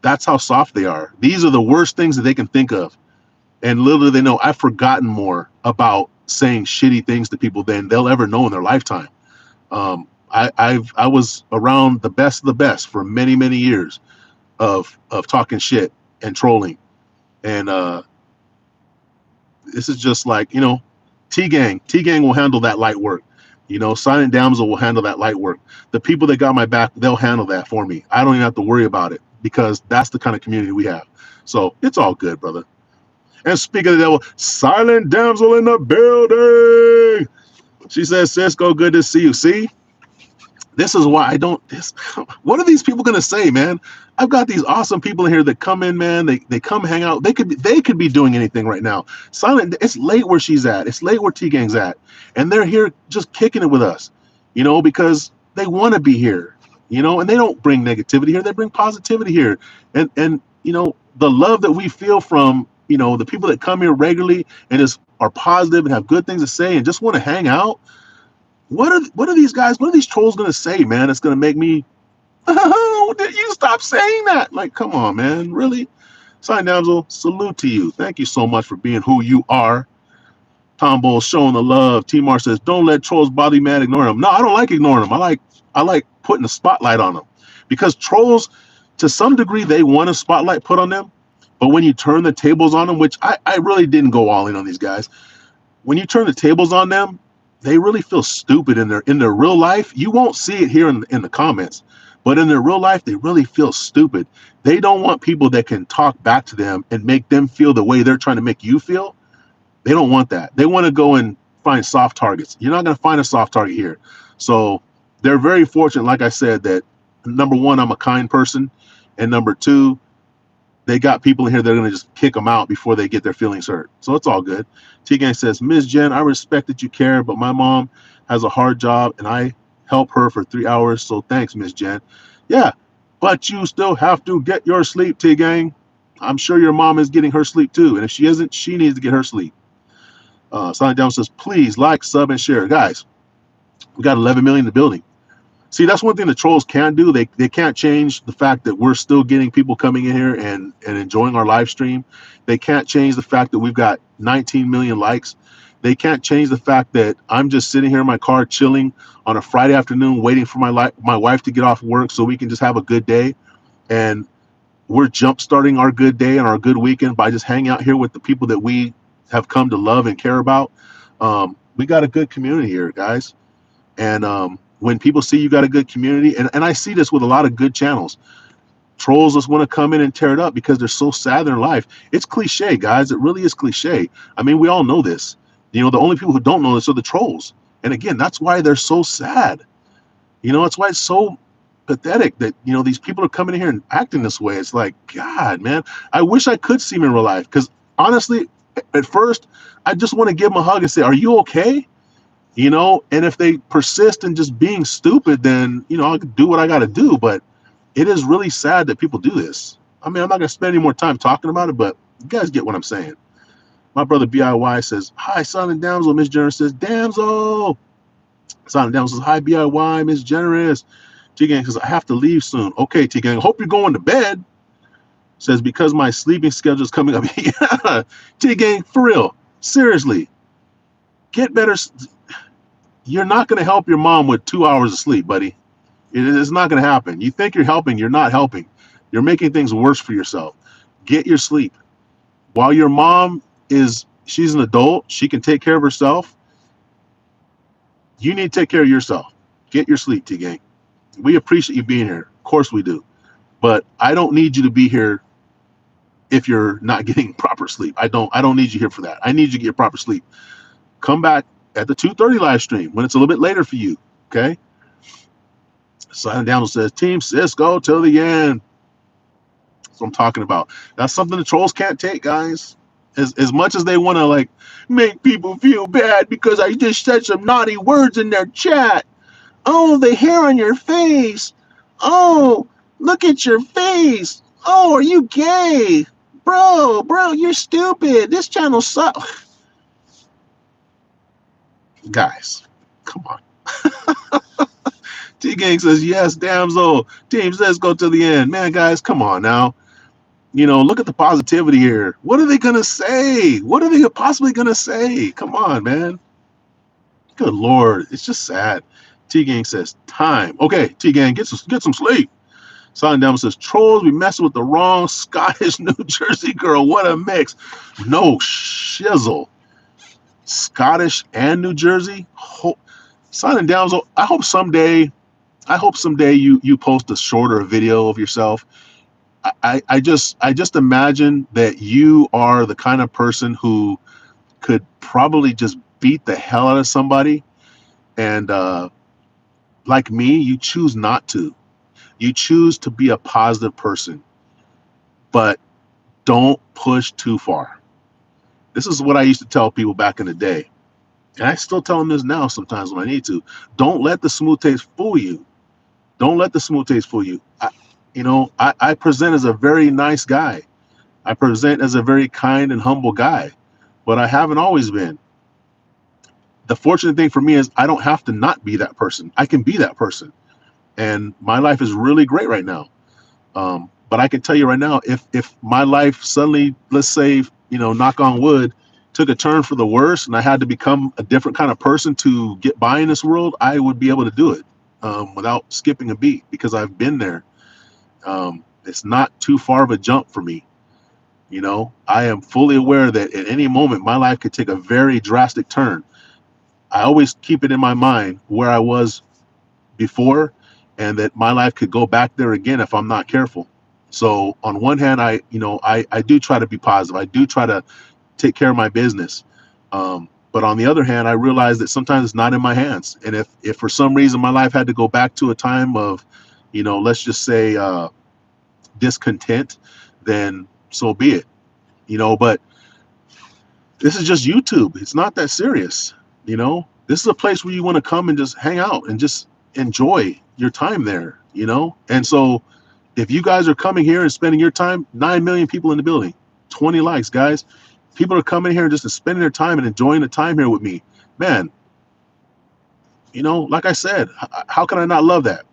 that's how soft they are. These are the worst things that they can think of. And little do they know, I've forgotten more about saying shitty things to people than they'll ever know in their lifetime. I was around the best of the best for many, many years of talking shit and trolling. And this is just like, T-Gang will handle that light work. Silent Damsel will handle that light work. The people that got my back, they'll handle that for me. I don't even have to worry about it because that's the kind of community we have. So it's all good, brother. And speaking of the devil, Silent Damsel in the building. She says, Cisco, good to see you. See, this is why I don't. What are these people going to say, man? I've got these awesome people in here that come in, man. They come hang out. They could be doing anything right now. Silent, it's late where she's at. It's late where T-Gang's at. And they're here just kicking it with us, because they want to be here, and they don't bring negativity here. They bring positivity here. And the love that we feel from, the people that come here regularly and just are positive and have good things to say and just want to hang out. What are these guys? What are these trolls going to say, man? It's going to make me, you stop saying that. Like, come on, man. Really? Silent Damsel, salute to you. Thank you so much for being who you are. Tombo showing the love. T-Mar says, don't let trolls bother you, man. Ignore them. No, I don't like ignoring them. I like putting a spotlight on them, because trolls, to some degree, they want a spotlight put on them. But when you turn the tables on them, which I really didn't go all in on these guys, when you turn the tables on them, they really feel stupid in their real life. You won't see it here in the comments, but in their real life, they really feel stupid. They don't want people that can talk back to them and make them feel the way they're trying to make you feel. They don't want that. They want to go and find soft targets. You're not going to find a soft target here. So they're very fortunate, like I said, that number one, I'm a kind person, and number two, they got people in here that are going to just kick them out before they get their feelings hurt. So it's all good. T-Gang says, Ms. Jen, I respect that you care, but my mom has a hard job and I help her for 3 hours. So thanks, Ms. Jen. Yeah, but you still have to get your sleep, T-Gang. I'm sure your mom is getting her sleep too. And if she isn't, she needs to get her sleep. Silent Down says, please like, sub, and share. Guys, we got 11 million in the building. See, that's one thing the trolls can do. They can't change the fact that we're still getting people coming in here and enjoying our live stream. They can't change the fact that we've got 19 million likes. They can't change the fact that I'm just sitting here in my car chilling on a Friday afternoon waiting for my wife to get off work so we can just have a good day. And we're jump starting our good day and our good weekend by just hanging out here with the people that we have come to love and care about. We got a good community here, guys. And when people see you got a good community, and I see this with a lot of good channels, trolls just want to come in and tear it up because they're so sad in their life. It's cliche, guys. It really is cliche. I mean, we all know this. You know, the only people who don't know this are the trolls. And again, that's why they're so sad. You know, it's why it's so pathetic that, you know, these people are coming in here and acting this way. It's like, God, man, I wish I could see them in real life. Because honestly, at first, I just want to give them a hug and say, are you okay? You know, and if they persist in just being stupid, then, you know, I'll do what I got to do. But it is really sad that people do this. I mean, I'm not going to spend any more time talking about it, but you guys get what I'm saying. My brother BIY says, hi, Silent Damsel. Miss Generous says, Damsel. Silent Damsel says, hi, BIY, Miss Generous. T-Gang says, I have to leave soon. Okay, T-Gang, hope you're going to bed. Says, because my sleeping schedule is coming up. Yeah, T-Gang, for real. Seriously. Get better. You're not going to help your mom with 2 hours of sleep, buddy. It's not going to happen. You think you're helping, you're not helping. You're making things worse for yourself. Get your sleep. While your mom she's an adult, she can take care of herself. You need to take care of yourself. Get your sleep, T-Gang. We appreciate you being here. Of course we do. But I don't need you to be here if you're not getting proper sleep. I don't need you here for that. I need you to get your proper sleep. Come back at the 2:30 live stream when it's a little bit later for you. Okay? Silent Daniel says, Team Sisco till the end. That's what I'm talking about. That's something the trolls can't take, guys. As much as they want to like make people feel bad because I just said some naughty words in their chat. Oh, the hair on your face. Oh, look at your face. Oh, are you gay? Bro, you're stupid. This channel sucks. Guys, come on. T-Gang says, yes, damsel. Team says go to the end. Man, guys, come on now. You know, look at the positivity here. What are they going to say? What are they possibly going to say? Come on, man. Good Lord. It's just sad. T-Gang says, time. Okay, T-Gang, get some sleep. Silent Down says, trolls, we messing with the wrong Scottish New Jersey girl. What a mix. No shizzle. Scottish and New Jersey? Silent Down, I hope someday you post a shorter video of yourself. I just imagine that you are the kind of person who could probably just beat the hell out of somebody. And like me, you choose not to. You choose to be a positive person, but don't push too far. This is what I used to tell people back in the day. And I still tell them this now sometimes when I need to. Don't let the smooth taste fool you. Don't let the smooth taste fool you. I present as a very nice guy. I present as a very kind and humble guy, but I haven't always been. The fortunate thing for me is I don't have to not be that person. I can be that person. And my life is really great right now. But I can tell you right now, if my life suddenly, let's say, knock on wood, took a turn for the worse and I had to become a different kind of person to get by in this world, I would be able to do it without skipping a beat because I've been there. It's not too far of a jump for me. I am fully aware that at any moment my life could take a very drastic turn. I always keep it in my mind where I was before, and that my life could go back there again if I'm not careful. So on one hand, I do try to be positive. I do try to take care of my business. But on the other hand, I realize that sometimes it's not in my hands. And if for some reason my life had to go back to a time of, let's just say discontent, then so be it. But this is just YouTube. It's not that serious. This is a place where you want to come and just hang out and just enjoy your time there. And so if you guys are coming here and spending your time, 9 million people in the building, 20 likes, guys. People are coming here and just spending their time and enjoying the time here with me. Man, like I said, how can I not love that?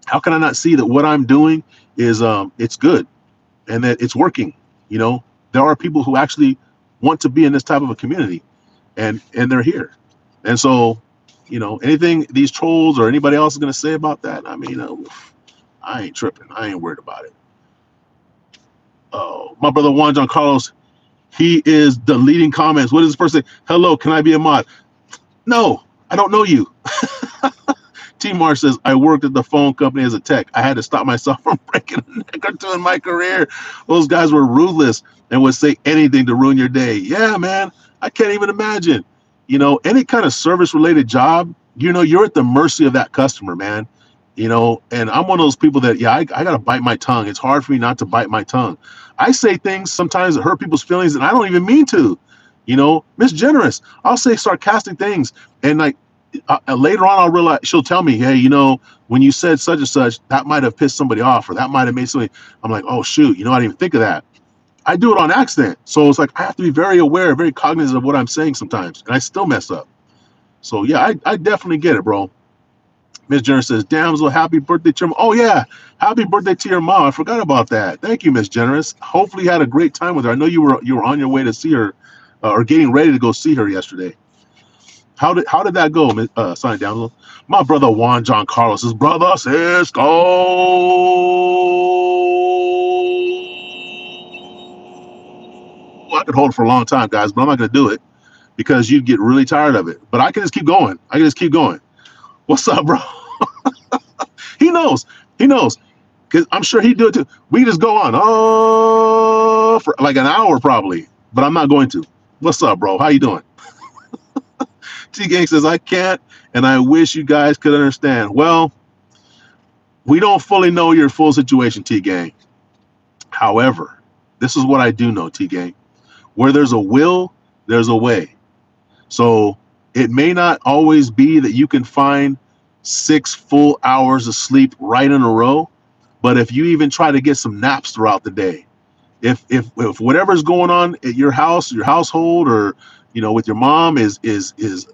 How can I not see that what I'm doing is it's good and that it's working? There are people who actually want to be in this type of a community, and they're here. And so, anything these trolls or anybody else is going to say about that, I mean, I ain't tripping. I ain't worried about it. Oh, my brother Juan John Carlos, he is deleting comments. What is this person? Hello, can I be a mod? No, I don't know you. T Mar says, I worked at the phone company as a tech. I had to stop myself from breaking a neck or two in my career. Those guys were ruthless and would say anything to ruin your day. Yeah, man, I can't even imagine. Any kind of service related job, you're at the mercy of that customer, man. And I'm one of those people that, I got to bite my tongue. It's hard for me not to bite my tongue. I say things sometimes that hurt people's feelings and I don't even mean to. Miss Generous, I'll say sarcastic things. And like later on, I'll realize she'll tell me, hey, when you said such and such, that might have pissed somebody off or that might have made somebody. I'm like, oh, shoot, I didn't even think of that. I do it on accident. So it's like I have to be very aware, very cognizant of what I'm saying sometimes. And I still mess up. So, yeah, I definitely get it, bro. Miss Jenner says, damsel, happy birthday to your mom. Oh, yeah. Happy birthday to your mom. I forgot about that. Thank you, Miss Generous. Hopefully you had a great time with her. I know you were on your way to see her or getting ready to go see her yesterday. How did that go, Sonny Damsel? My brother Juan John Carlos' brother Sisco. I could hold it for a long time, guys, but I'm not going to do it because you'd get really tired of it. But I can just keep going. What's up, bro? He knows. Because I'm sure he'd do it too. We just go on for like an hour probably, but I'm not going to. What's up, bro? How you doing? T-Gang says, I can't, and I wish you guys could understand. Well, we don't fully know your full situation, T-Gang. However, this is what I do know, T-Gang. Where there's a will, there's a way. So it may not always be that you can find 6 full hours of sleep right in a row, but if you even try to get some naps throughout the day, if whatever's going on at your house, your household, or with your mom is a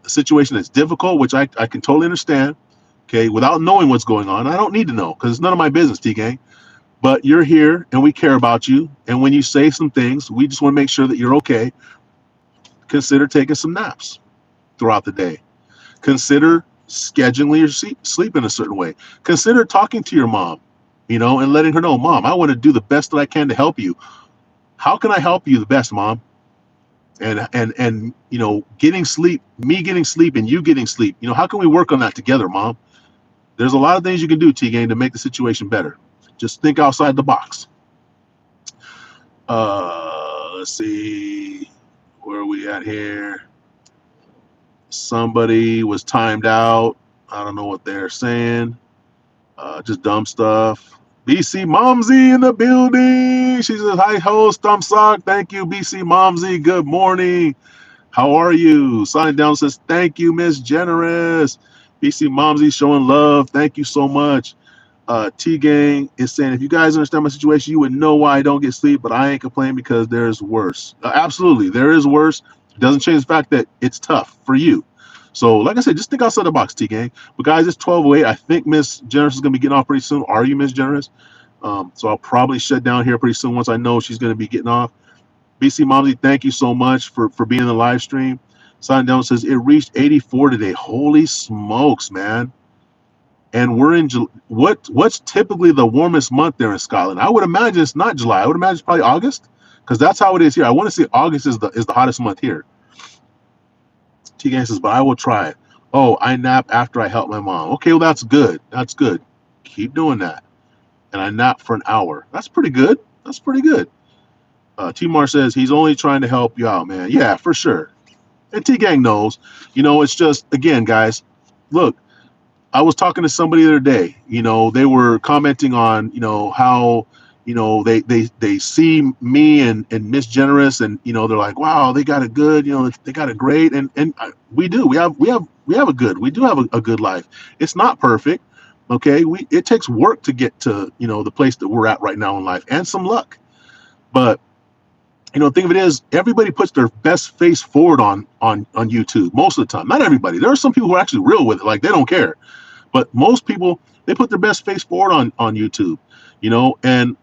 situation that's difficult, which I can totally understand. Okay, without knowing what's going on, I don't need to know because it's none of my business, T-Gang. But you're here and we care about you. And when you say some things, we just want to make sure that you're okay. Consider taking some naps throughout the day. Consider scheduling your sleep in a certain way. Consider talking to your mom, and letting her know, Mom, I want to do the best that I can to help you. How can I help you the best, Mom? And getting sleep, me getting sleep and you getting sleep. How can we work on that together, Mom? There's a lot of things you can do, T-Gang, to make the situation better. Just think outside the box. Let's see. Where are we at here? Somebody was timed out. I don't know what they're saying. Just dumb stuff. BC Momsy in the building. She says, hi, host. I'm Sock. Thank you, BC Momsy. Good morning. How are you? Signing down says, thank you, Miss Generous. BC Momsy showing love. Thank you so much. T-Gang is saying, if you guys understand my situation, you would know why I don't get sleep, but I ain't complaining because there's worse. Absolutely, there is worse. It doesn't change the fact that it's tough for you. So, like I said, just think outside the box, T-Gang. But guys, it's 12:08. I think Miss Generous is going to be getting off pretty soon. Are you, Miss Generous? So I'll probably shut down here pretty soon once I know she's going to be getting off. BC Momsy, thank you so much for being in the live stream. Sign down says it reached 84 today. Holy smokes, man. And we're in what's typically the warmest month there in Scotland? I would imagine it's not July. I would imagine it's probably August. because that's how it is here. I want to say August is the hottest month here. T Gang says, but I will try it. Oh, I nap after I help my mom. Okay, well that's good. That's good. Keep doing that. And I nap for an hour. That's pretty good. That's pretty good. T Mar says he's only trying to help you out, man. Yeah, for sure. And T Gang knows. It's just, again, guys, look, I was talking to somebody the other day. They were commenting on, how, they see me and Miss Generous, and they're like, wow, they got it good. They got it great, and we do. We have a good. We do have a good life. It's not perfect, okay. It takes work to get to the place that we're at right now in life, and some luck. But think of it is everybody puts their best face forward on YouTube most of the time. Not everybody. There are some people who are actually real with it, like they don't care. But most people, they put their best face forward on YouTube, and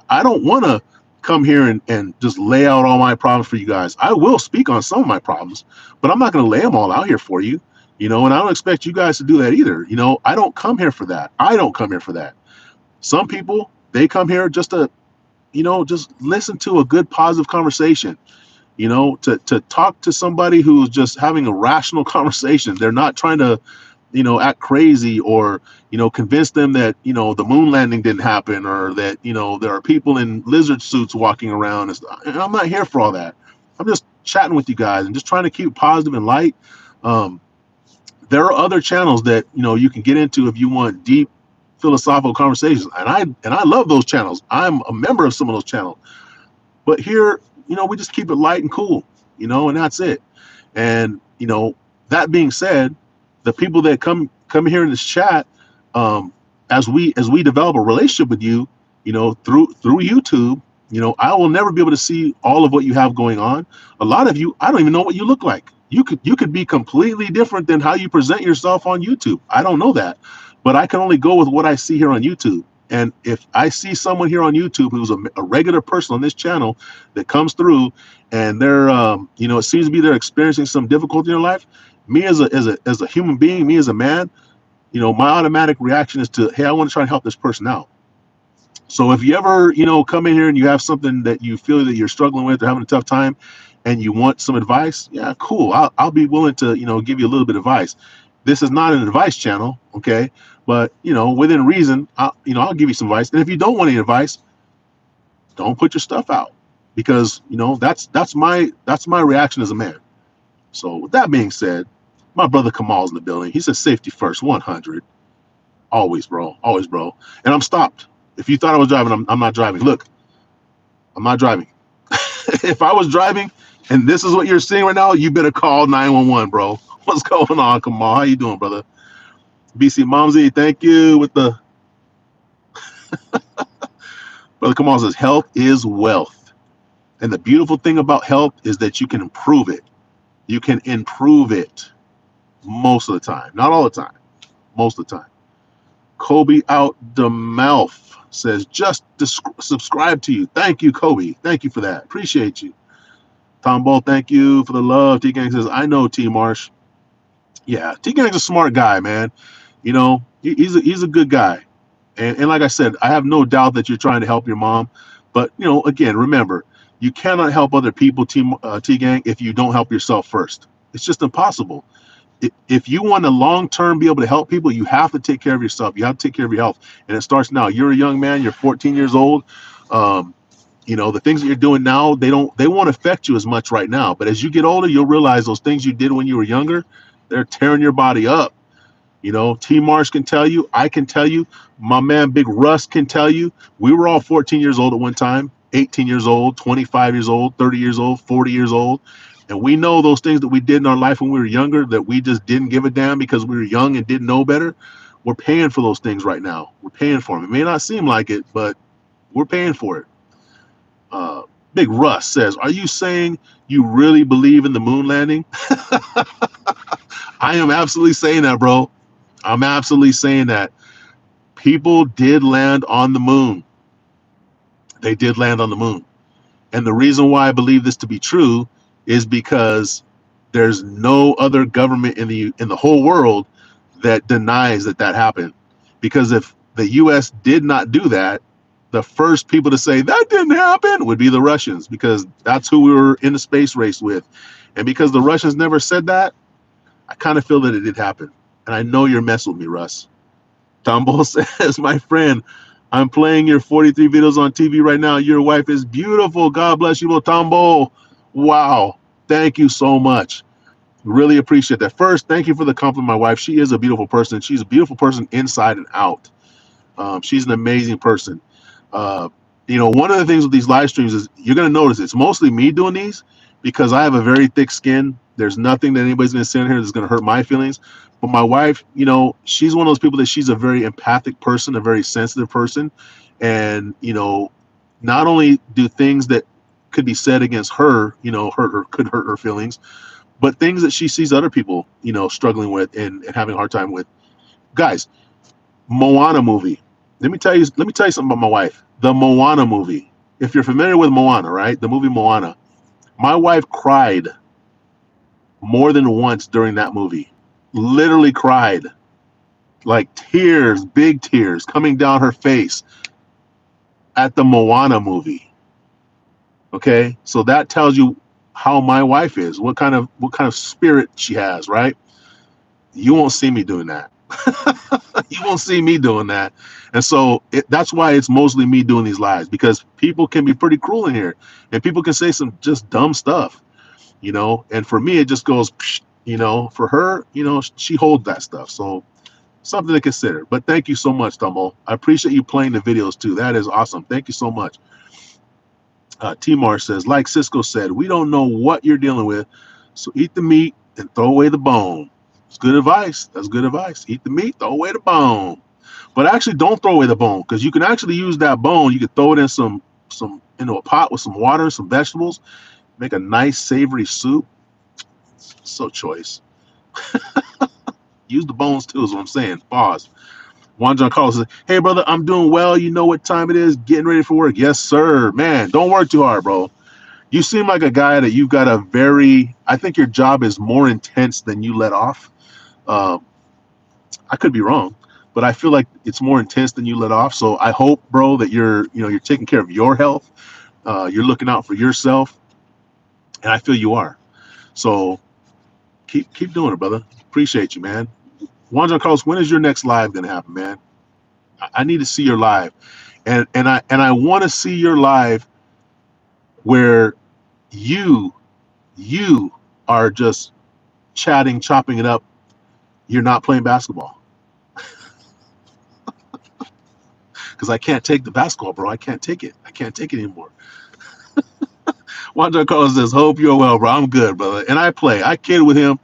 I don't want to come here and just lay out all my problems for you guys. I will speak on some of my problems, but I'm not going to lay them all out here for you, and I don't expect you guys to do that either. I don't come here for that. I don't come here for that. Some people, they come here just to, just listen to a good, positive conversation, to talk to somebody who's just having a rational conversation. They're not trying to act crazy, or convince them that the moon landing didn't happen, or that there are people in lizard suits walking around. And I'm not here for all that. I'm just chatting with you guys and just trying to keep it positive and light. There are other channels that you can get into if you want deep philosophical conversations, and I love those channels. I'm a member of some of those channels, but here we just keep it light and cool, and that's it. And that being said, the people that come here in this chat, as we develop a relationship with you, through YouTube, I will never be able to see all of what you have going on. A lot of you, I don't even know what you look like. You could be completely different than how you present yourself on YouTube. I don't know that, but I can only go with what I see here on YouTube. And if I see someone here on YouTube who's a regular person on this channel that comes through, and they're it seems to be they're experiencing some difficulty in their life, me as a human being, me as a man, my automatic reaction is to, hey, I want to try and help this person out. So if you ever, come in here and you have something that you feel that you're struggling with or having a tough time, and you want some advice, yeah, cool. I'll be willing to, give you a little bit of advice. This is not an advice channel, okay? But within reason, I'll give you some advice. And if you don't want any advice, don't put your stuff out, because that's my reaction as a man. So with that being said, my brother Kamal's in the building. He says safety first, 100. Always, bro. Always, bro. And I'm stopped. If you thought I was driving, I'm not driving. Look, I'm not driving. If I was driving and this is what you're seeing right now, you better call 911, bro. What's going on, Kamal? How you doing, brother? BC Momsy, thank you with the... Brother Kamal says, health is wealth. And the beautiful thing about health is that you can improve it. You can improve it most of the time. Not all the time. Most of the time. Kobe out the mouth says, just subscribe to you. Thank you, Kobe. Thank you for that. Appreciate you. Tom Ball, thank you for the love. T-Gang says, I know T Marsh. Yeah, T-Gang's a smart guy, man. He's a good guy. And like I said, I have no doubt that you're trying to help your mom. But, again, remember, you cannot help other people, T-Gang, if you don't help yourself first. It's just impossible. If you want to long-term be able to help people, you have to take care of yourself. You have to take care of your health. And it starts now. You're a young man. You're 14 years old. The things that you're doing now, they won't affect you as much right now. But as you get older, you'll realize those things you did when you were younger, they're tearing your body up. T Marsh can tell you, I can tell you, my man Big Russ can tell you, we were all 14 years old at one time, 18 years old, 25 years old, 30 years old, 40 years old. And we know those things that we did in our life when we were younger, that we just didn't give a damn because we were young and didn't know better. We're paying for those things right now. We're paying for them. It may not seem like it, but we're paying for it. Big Russ says, are you saying you really believe in the moon landing? I am absolutely saying that, bro. I'm absolutely saying that. People did land on the moon. They did land on the moon. And the reason why I believe this to be true is because there's no other government in the whole world that denies that happened. Because if the US did not do that, the first people to say that didn't happen would be the Russians, because that's who we were in the space race with. And because the Russians never said that, I kind of feel that it did happen. And I know you're messing with me, Russ. Tombo says, my friend, I'm playing your 43 videos on TV right now. Your wife is beautiful. God bless you, Tombo. Wow. Thank you so much. Really appreciate that. First, thank you for the compliment, my wife. She is a beautiful person. She's a beautiful person inside and out. She's an amazing person. Uh, one of the things with these live streams is you're going to notice it's mostly me doing these because I have a very thick skin. There's nothing that anybody's going to say in here that's going to hurt my feelings. But my wife, she's one of those people that she's a very empathic person, a very sensitive person. And, not only do things that could be said against her, could hurt her feelings, but things that she sees other people, struggling with and having a hard time with. Guys, Moana movie. Let me tell you something about my wife. The Moana movie. If you're familiar with Moana, right? The movie Moana. My wife cried more than once during that movie. Literally cried. Like tears, big tears coming down her face at the Moana movie. Okay? So that tells you how my wife is, what kind of spirit she has, right? You won't see me doing that. You won't see me doing that. And so that's why it's mostly me doing these lives, because people can be pretty cruel in here and people can say some just dumb stuff, and for me, it just goes, for her, she holds that stuff. So something to consider. But thank you so much, Tumble. I appreciate you playing the videos too. That is awesome. Thank you so much. T-Mar says, like Cisco said, we don't know what you're dealing with. So eat the meat and throw away the bone. It's good advice. That's good advice. Eat the meat, throw away the bone. But actually, don't throw away the bone, because you can actually use that bone. You could throw it in some into a pot with some water, some vegetables, make a nice savory soup. So choice. Use the bones too, is what I'm saying. Pause. Juan John Carlos says, hey, brother, I'm doing well. You know what time it is? Getting ready for work. Yes, sir. Man, don't work too hard, bro. You seem like a guy that you've got I think your job is more intense than you let off. I could be wrong, but I feel like it's more intense than you let off. So I hope, bro, that you're taking care of your health. You're looking out for yourself, and I feel you are. So keep doing it, brother. Appreciate you, man. Juan John Carlos, when is your next live gonna happen, man? I need to see your live, and I want to see your live where you are just chatting, chopping it up. You're not playing basketball, because I can't take the basketball, bro. I can't take it. I can't take it anymore. Juan John Carlos says, hope you're well, bro. I'm good, brother. And I kid with him.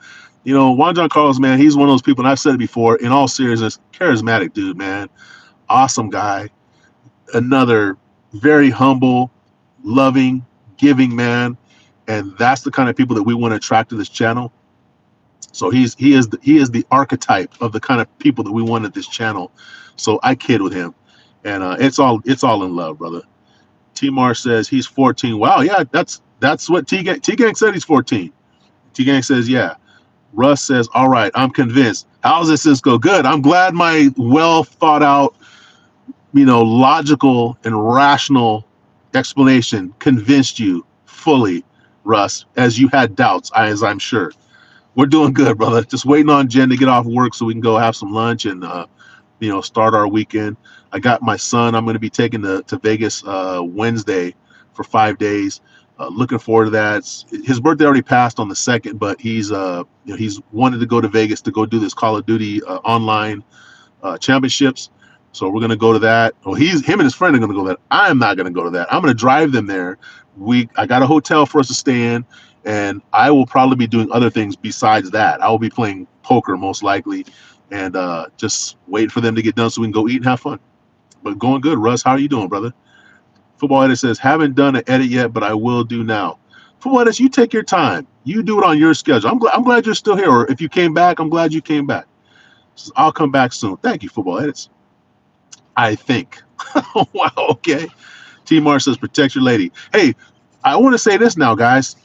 Juan John Carlos, man, he's one of those people, and I've said it before, in all seriousness, charismatic dude, man. Awesome guy. Another very humble, loving, giving man. And that's the kind of people that we want to attract to this channel. So he is the archetype of the kind of people that we want at this channel. So I kid with him. And it's all in love, brother. T-Mar says he's 14. Wow, yeah, that's what T-Gang said. He's 14. T-Gang says, yeah. Russ says, all right, I'm convinced. How's this Cisco? Good. I'm glad my well thought out, logical and rational explanation convinced you fully, Russ, as you had doubts, as I'm sure. We're doing good, brother. Just waiting on Jen to get off work so we can go have some lunch and start our weekend. I got my son. I'm going to be taking to Vegas Wednesday for 5 days. Looking forward to that. His birthday already passed on the 2nd, but he's wanted to go to Vegas to go do this Call of Duty online championships. So we're going to go to that. Well, him and his friend are going to go to that. I'm not going to go to that. I'm going to drive them there. I got a hotel for us to stay in, and I will probably be doing other things besides that. I will be playing poker most likely, and just waiting for them to get done so we can go eat and have fun. But going good. Russ, how are you doing, brother? Football Edit says, haven't done an edit yet, but I will do now. Football Edit, you take your time. You do it on your schedule. I'm glad you're still here. Or if you came back, I'm glad you came back. Says, I'll come back soon. Thank you, Football Edits. I think. Wow, okay. T-Mar says, protect your lady. Hey, I want to say this now, guys.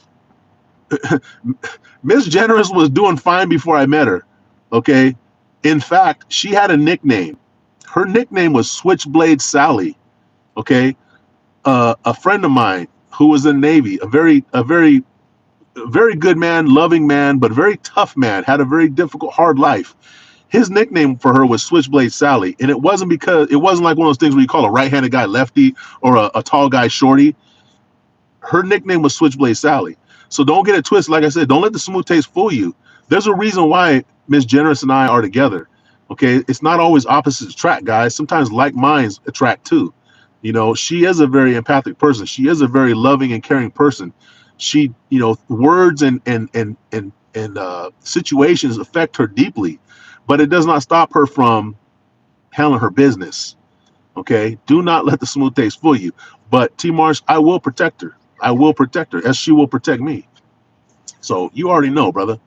Miss Generous was doing fine before I met her. Okay. In fact, she had a nickname. Her nickname was Switchblade Sally. Okay, a friend of mine who was in the Navy, a very good man, loving man, but very tough man, had a very difficult, hard life. His nickname for her was Switchblade Sally, and it wasn't like one of those things where you call a right-handed guy lefty or a tall guy shorty. Her nickname was Switchblade Sally. So don't get it twisted. Like I said, don't let the smooth taste fool you. There's a reason why Miss Generous and I are together. Okay, it's not always opposites attract, guys. Sometimes like minds attract too. You know, she is a very empathic person. She is a very loving and caring person. She, you know, words and situations affect her deeply, but it does not stop her from handling her business. Okay, do not let the smooth taste fool you. But T Marsh, I will protect her. I will protect her as she will protect me. So you already know, brother.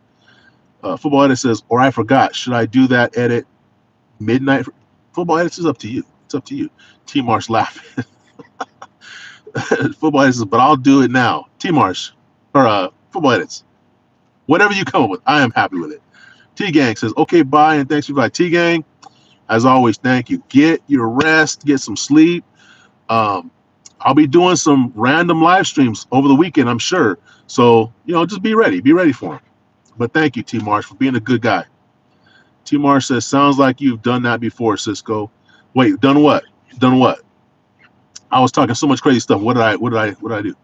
Football edit says, or I forgot. Should I do that edit midnight? Football edit is up to you. It's up to you. T Marsh laughing. Football edit says, but I'll do it now. T Marsh or football edits. Whatever you come up with, I am happy with it. T Gang says, okay, bye, and thanks for that. T Gang, as always, thank you. Get your rest, get some sleep. Um, I'll be doing some random live streams over the weekend, I'm sure. So, you know, just be ready. Be ready for them. But thank you, T Marsh, for being a good guy. T Marsh says, sounds like you've done that before, Cisco. Wait, done what? Done what? I was talking so much crazy stuff. What did I do?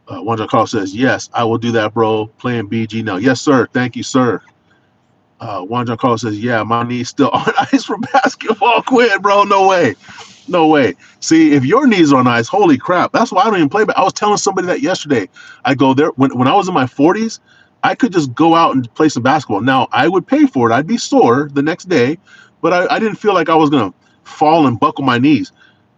Wanda Carl says, yes, I will do that, bro. Playing BG now. Yes, sir. Thank you, sir. Juan John Carlos says, yeah, my knees still on ice from basketball. Quit, bro. No way. No way. See, if your knees are on ice, holy crap. That's why I don't even play. But I was telling somebody that yesterday. I go there when I was in my 40s, I could just go out and play some basketball. Now, I would pay for it. I'd be sore the next day, but I didn't feel like I was going to fall and buckle my knees.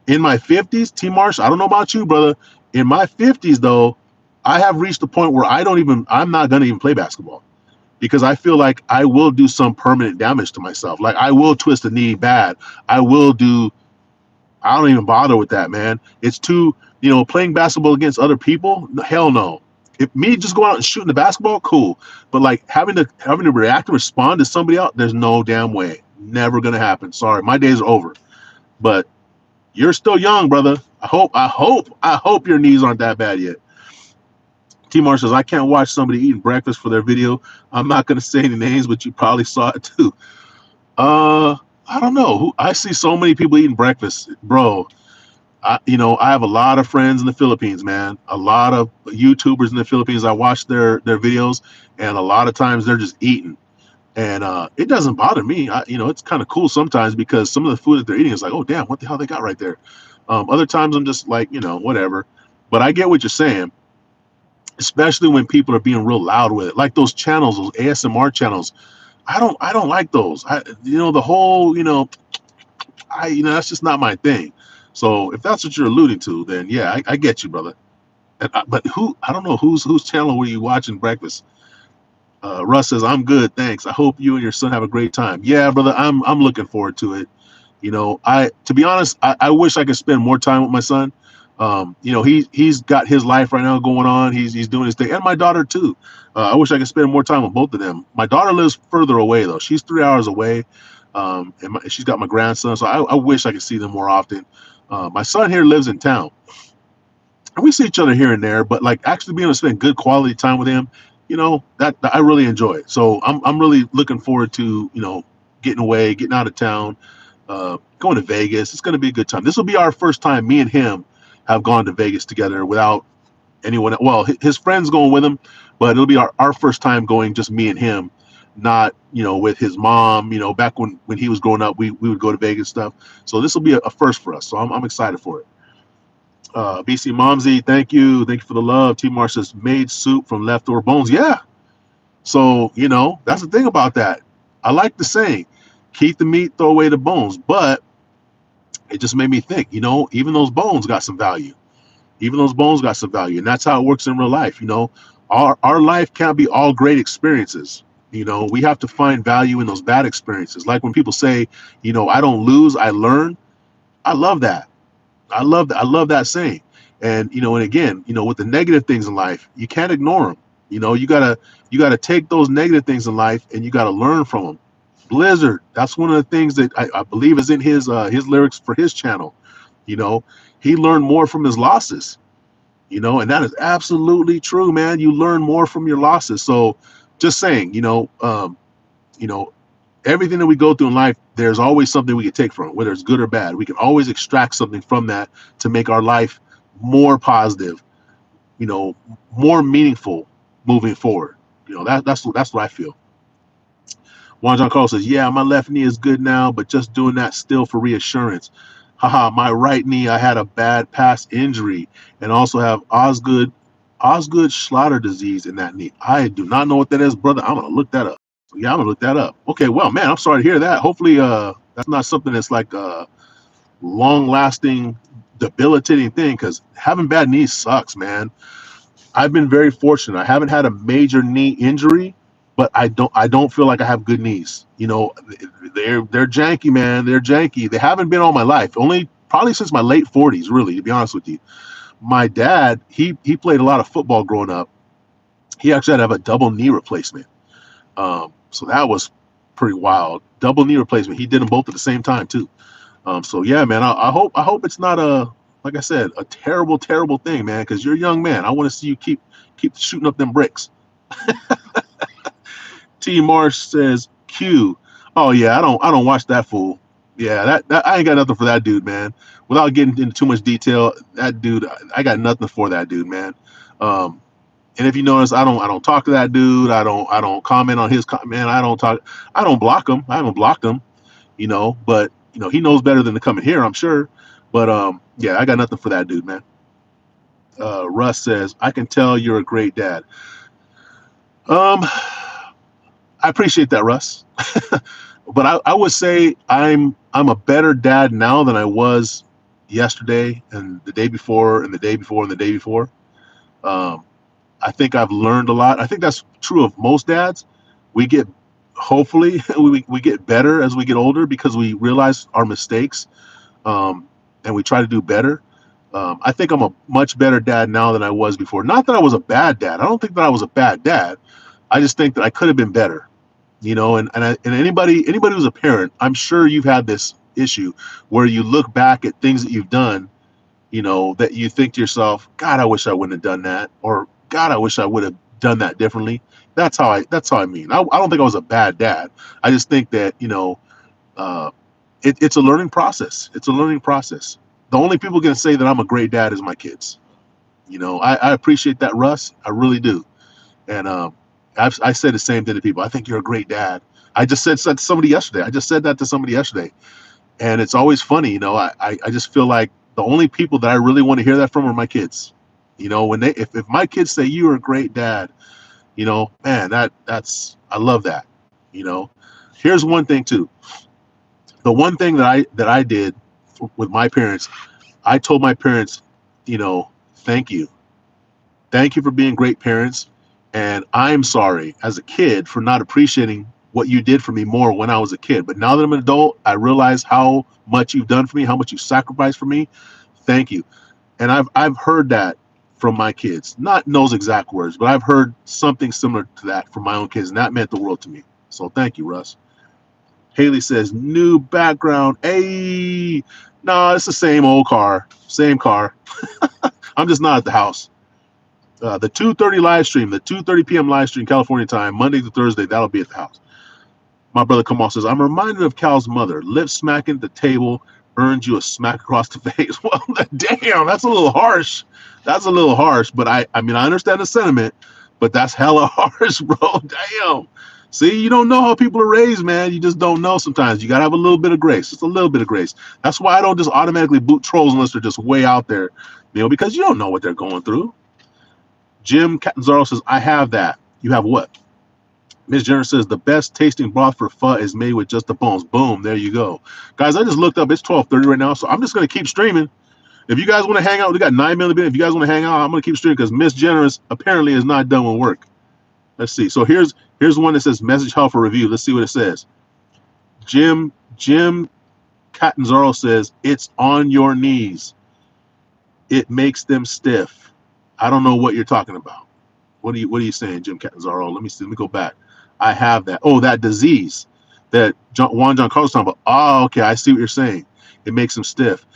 In my 50s, T Marsh, I don't know about you, brother. In my 50s, though, I have reached the point where I'm not going to even play basketball because I feel like I will do some permanent damage to myself. Like I will twist a knee bad. I don't even bother with that, man. It's too, playing basketball against other people. Hell no. If me just going out and shooting the basketball, cool. But like having to react and respond to somebody else, there's no damn way. Never gonna happen. Sorry, my days are over. But you're still young, brother. I hope your knees aren't that bad yet. T Mar says, I can't watch somebody eating breakfast for their video. I'm not gonna say any names, but you probably saw it too. I don't know. I see so many people eating breakfast, bro. I have a lot of friends in the Philippines, man. A lot of YouTubers in the Philippines. I watch their videos, and a lot of times they're just eating, and it doesn't bother me. It's kind of cool sometimes because some of the food that they're eating is like, oh damn, what the hell they got right there. Other times I'm just like, whatever. But I get what you're saying, especially when people are being real loud with it, like those channels, those ASMR channels. I don't like those. The whole, that's just not my thing. So if that's what you're alluding to, then yeah, I get you, brother. But I don't know whose channel were you watching breakfast. Russ says, I'm good, thanks. I hope you and your son have a great time. Yeah, brother, I'm looking forward to it. To be honest, I wish I could spend more time with my son. He's got his life right now going on. He's doing his thing, and my daughter too. I wish I could spend more time with both of them. My daughter lives further away though. She's 3 hours away, and she's got my grandson. So I wish I could see them more often. My son here lives in town, and we see each other here and there. But like actually being able to spend good quality time with him, that I really enjoy it. So I'm really looking forward to getting away, getting out of town, going to Vegas. It's going to be a good time. This will be our first time me and him have gone to Vegas together without anyone. Well, his friends going with him, but it'll be our first time going just me and him, not with his mom. Back when he was growing up, we would go to Vegas stuff. So this will be a first for us. So I'm excited for it. BC Momsy, thank you for the love. T Mar says made soup from leftover bones. Yeah. So that's the thing about that. I like the saying, keep the meat, throw away the bones. But it just made me think, even those bones got some value. Even those bones got some value. And that's how it works in real life. Our life can't be all great experiences. We have to find value in those bad experiences. Like when people say, I don't lose, I learn. I love that. I love that. I love that saying. And, and again, with the negative things in life, you can't ignore them. You gotta take those negative things in life and you gotta learn from them. Blizzard, that's one of the things that I believe is in his lyrics for his channel. You know, he learned more from his losses. You know, and that is absolutely true, man. You learn more from your losses. So, just saying, you know, everything that we go through in life, there's always something we can take from it, whether it's good or bad. We can always extract something from that to make our life more positive, you know, more meaningful moving forward. You know, that's what I feel. Juan John Carlos says, "Yeah, my left knee is good now, but just doing that still for reassurance. Haha, my right knee, I had a bad past injury and also have Osgood Schlatter disease in that knee. I do not know what that is, brother. I'm gonna look that up. Yeah, I'm gonna look that up. Okay, well, man, I'm sorry to hear that. Hopefully, that's not something that's like a long-lasting, debilitating thing. Because having bad knees sucks, man. I've been very fortunate. I haven't had a major knee injury, but I don't feel like I have good knees. You know, they're janky, man. They're janky. They haven't been all my life. Only probably since my late 40s, really, to be honest with you. My dad, he played a lot of football growing up. He actually had to have a double knee replacement. So that was pretty wild. Double knee replacement. He did them both at the same time too. So yeah, man. I hope it's not a, like I said, a terrible, terrible thing, man. Because you're a young man. I want to see you keep shooting up them bricks. T Marsh says Q. Oh yeah, I don't watch that fool. Yeah, that I ain't got nothing for that dude, man. Without getting into too much detail, that dude, I got nothing for that dude, man. Um, and if you notice, I don't talk to that dude. I don't comment on his man. I don't block him. I haven't blocked him, but he knows better than to come in here, I'm sure. But yeah, I got nothing for that dude, man. Russ says, I can tell you're a great dad. Um, I appreciate that, Russ. But I would say I'm a better dad now than I was yesterday and the day before and the day before and the day before. Um, I think I've learned a lot. I think that's true of most dads. We get hopefully we get better as we get older because we realize our mistakes, and we try to do better. I think I'm a much better dad now than I was before. Not that I was a bad dad. I don't think that I was a bad dad. I just think that I could have been better. And anybody who's a parent, I'm sure you've had this issue where you look back at things that you've done, that you think to yourself, God, I wish I wouldn't have done that, or God, I wish I would have done that differently. That's how I mean. I don't think I was a bad dad. I just think that uh, it's a learning process. It's a learning process. The only people going to say that I'm a great dad is my kids. I appreciate that, Russ. I really do. And I said the same thing to people. I think you're a great dad. I just said that to somebody yesterday. I just said that to somebody yesterday. And it's always funny, I just feel like the only people that I really want to hear that from are my kids. When if my kids say you're a great dad, man, I love that. You know, Here's one thing too. The one thing that I did with my parents, I told my parents, thank you. Thank you for being great parents. And I'm sorry as a kid for not appreciating what you did for me more when I was a kid. But now that I'm an adult, I realize how much you've done for me, how much you sacrificed for me. Thank you. And I've heard that from my kids. Not in those exact words, but I've heard something similar to that from my own kids, and that meant the world to me. So thank you, Russ. Haley says, new background. Hey, no, it's the same old car. Same car. I'm just not at the house. The 2:30 live stream, the 2:30 p.m. live stream, California time, Monday to Thursday, that'll be at the house. My brother Kamal says, I'm reminded of Cal's mother. Lip smacking at the table earned you a smack across the face. Well, damn, that's a little harsh. That's a little harsh, but I mean, I understand the sentiment, but that's hella harsh, bro. Damn. See, you don't know how people are raised, man. You just don't know sometimes. You got to have a little bit of grace. Just a little bit of grace. That's why I don't just automatically boot trolls unless they're just way out there, because you don't know what they're going through. Jim Catanzaro says, I have that. You have what? Miss Jenner says, the best tasting broth for pho is made with just the bones. Boom, there you go. Guys, I just looked up. It's 12:30 right now, so I'm just going to keep streaming. If you guys want to hang out, we got 9 million. If you guys want to hang out, I'm going to keep streaming because Miss Generous apparently is not done with work. Let's see. So here's one that says message help for review. Let's see what it says. Jim Catanzaro says, it's on your knees. It makes them stiff. I don't know what you're talking about. What are you saying, Jim Catanzaro? Let me go back. I have that. Oh, that disease that Juan John Carlos talking about. Oh, okay. I see what you're saying. It makes them stiff.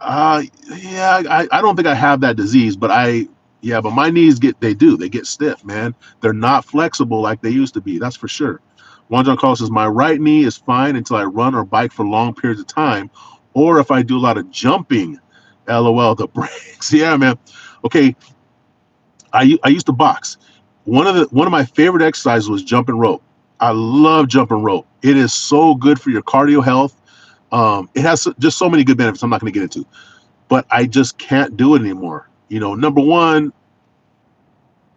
Uh, yeah, I don't think I have that disease, but yeah, but my knees they get stiff, man. They're not flexible like they used to be. That's for sure. Juan John Carlos says my right knee is fine until I run or bike for long periods of time, or if I do a lot of jumping. LOL, the breaks. Yeah, man. Okay, I used to box. One of my favorite exercises was jumping rope. I love jumping rope. It is so good for your cardio health. It has just so many good benefits. I'm not going to get into, but I just can't do it anymore. Number one,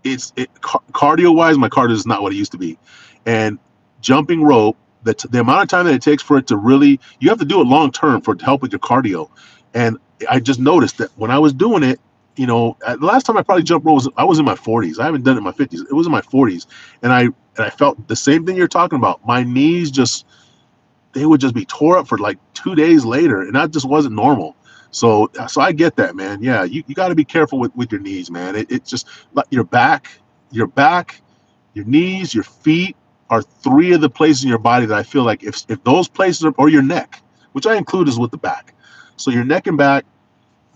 cardio wise, my cardio is not what it used to be, and jumping rope, the amount of time that it takes for it to really, you have to do it long term for it to help with your cardio. And I just noticed that when I was doing it, the last time I probably jumped rope I was in my 40s. I haven't done it in my 50s. It was in my 40s, and I felt the same thing you're talking about. My knees just, they would just be tore up for like 2 days later, and that just wasn't normal. So I get that, man. Yeah, you got to be careful with your knees, man. It's just like your back, your knees, your feet are three of the places in your body that I feel like if those places are, or your neck, which I include is with the back. So your neck and back,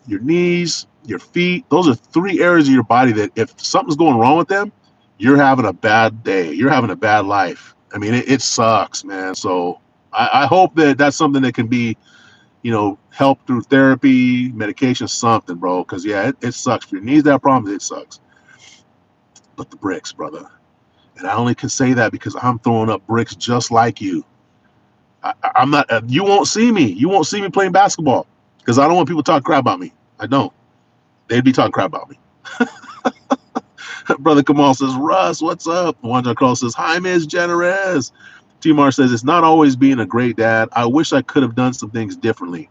your knees, your feet, those are three areas of your body that if something's going wrong with them, you're having a bad day. You're having a bad life. I mean, it sucks, man. So I hope that that's something that can be, help through therapy, medication, something, bro. Because yeah, it sucks. If your knees have problems, it sucks. But the bricks, brother. And I only can say that because I'm throwing up bricks just like you. I'm not. You won't see me. You won't see me playing basketball because I don't want people to talk crap about me. I don't. They'd be talking crap about me. Brother Kamal says, Russ, what's up? Wanda Cross says, hi, Miss Generous. T-Mar says, it's not always being a great dad. I wish I could have done some things differently,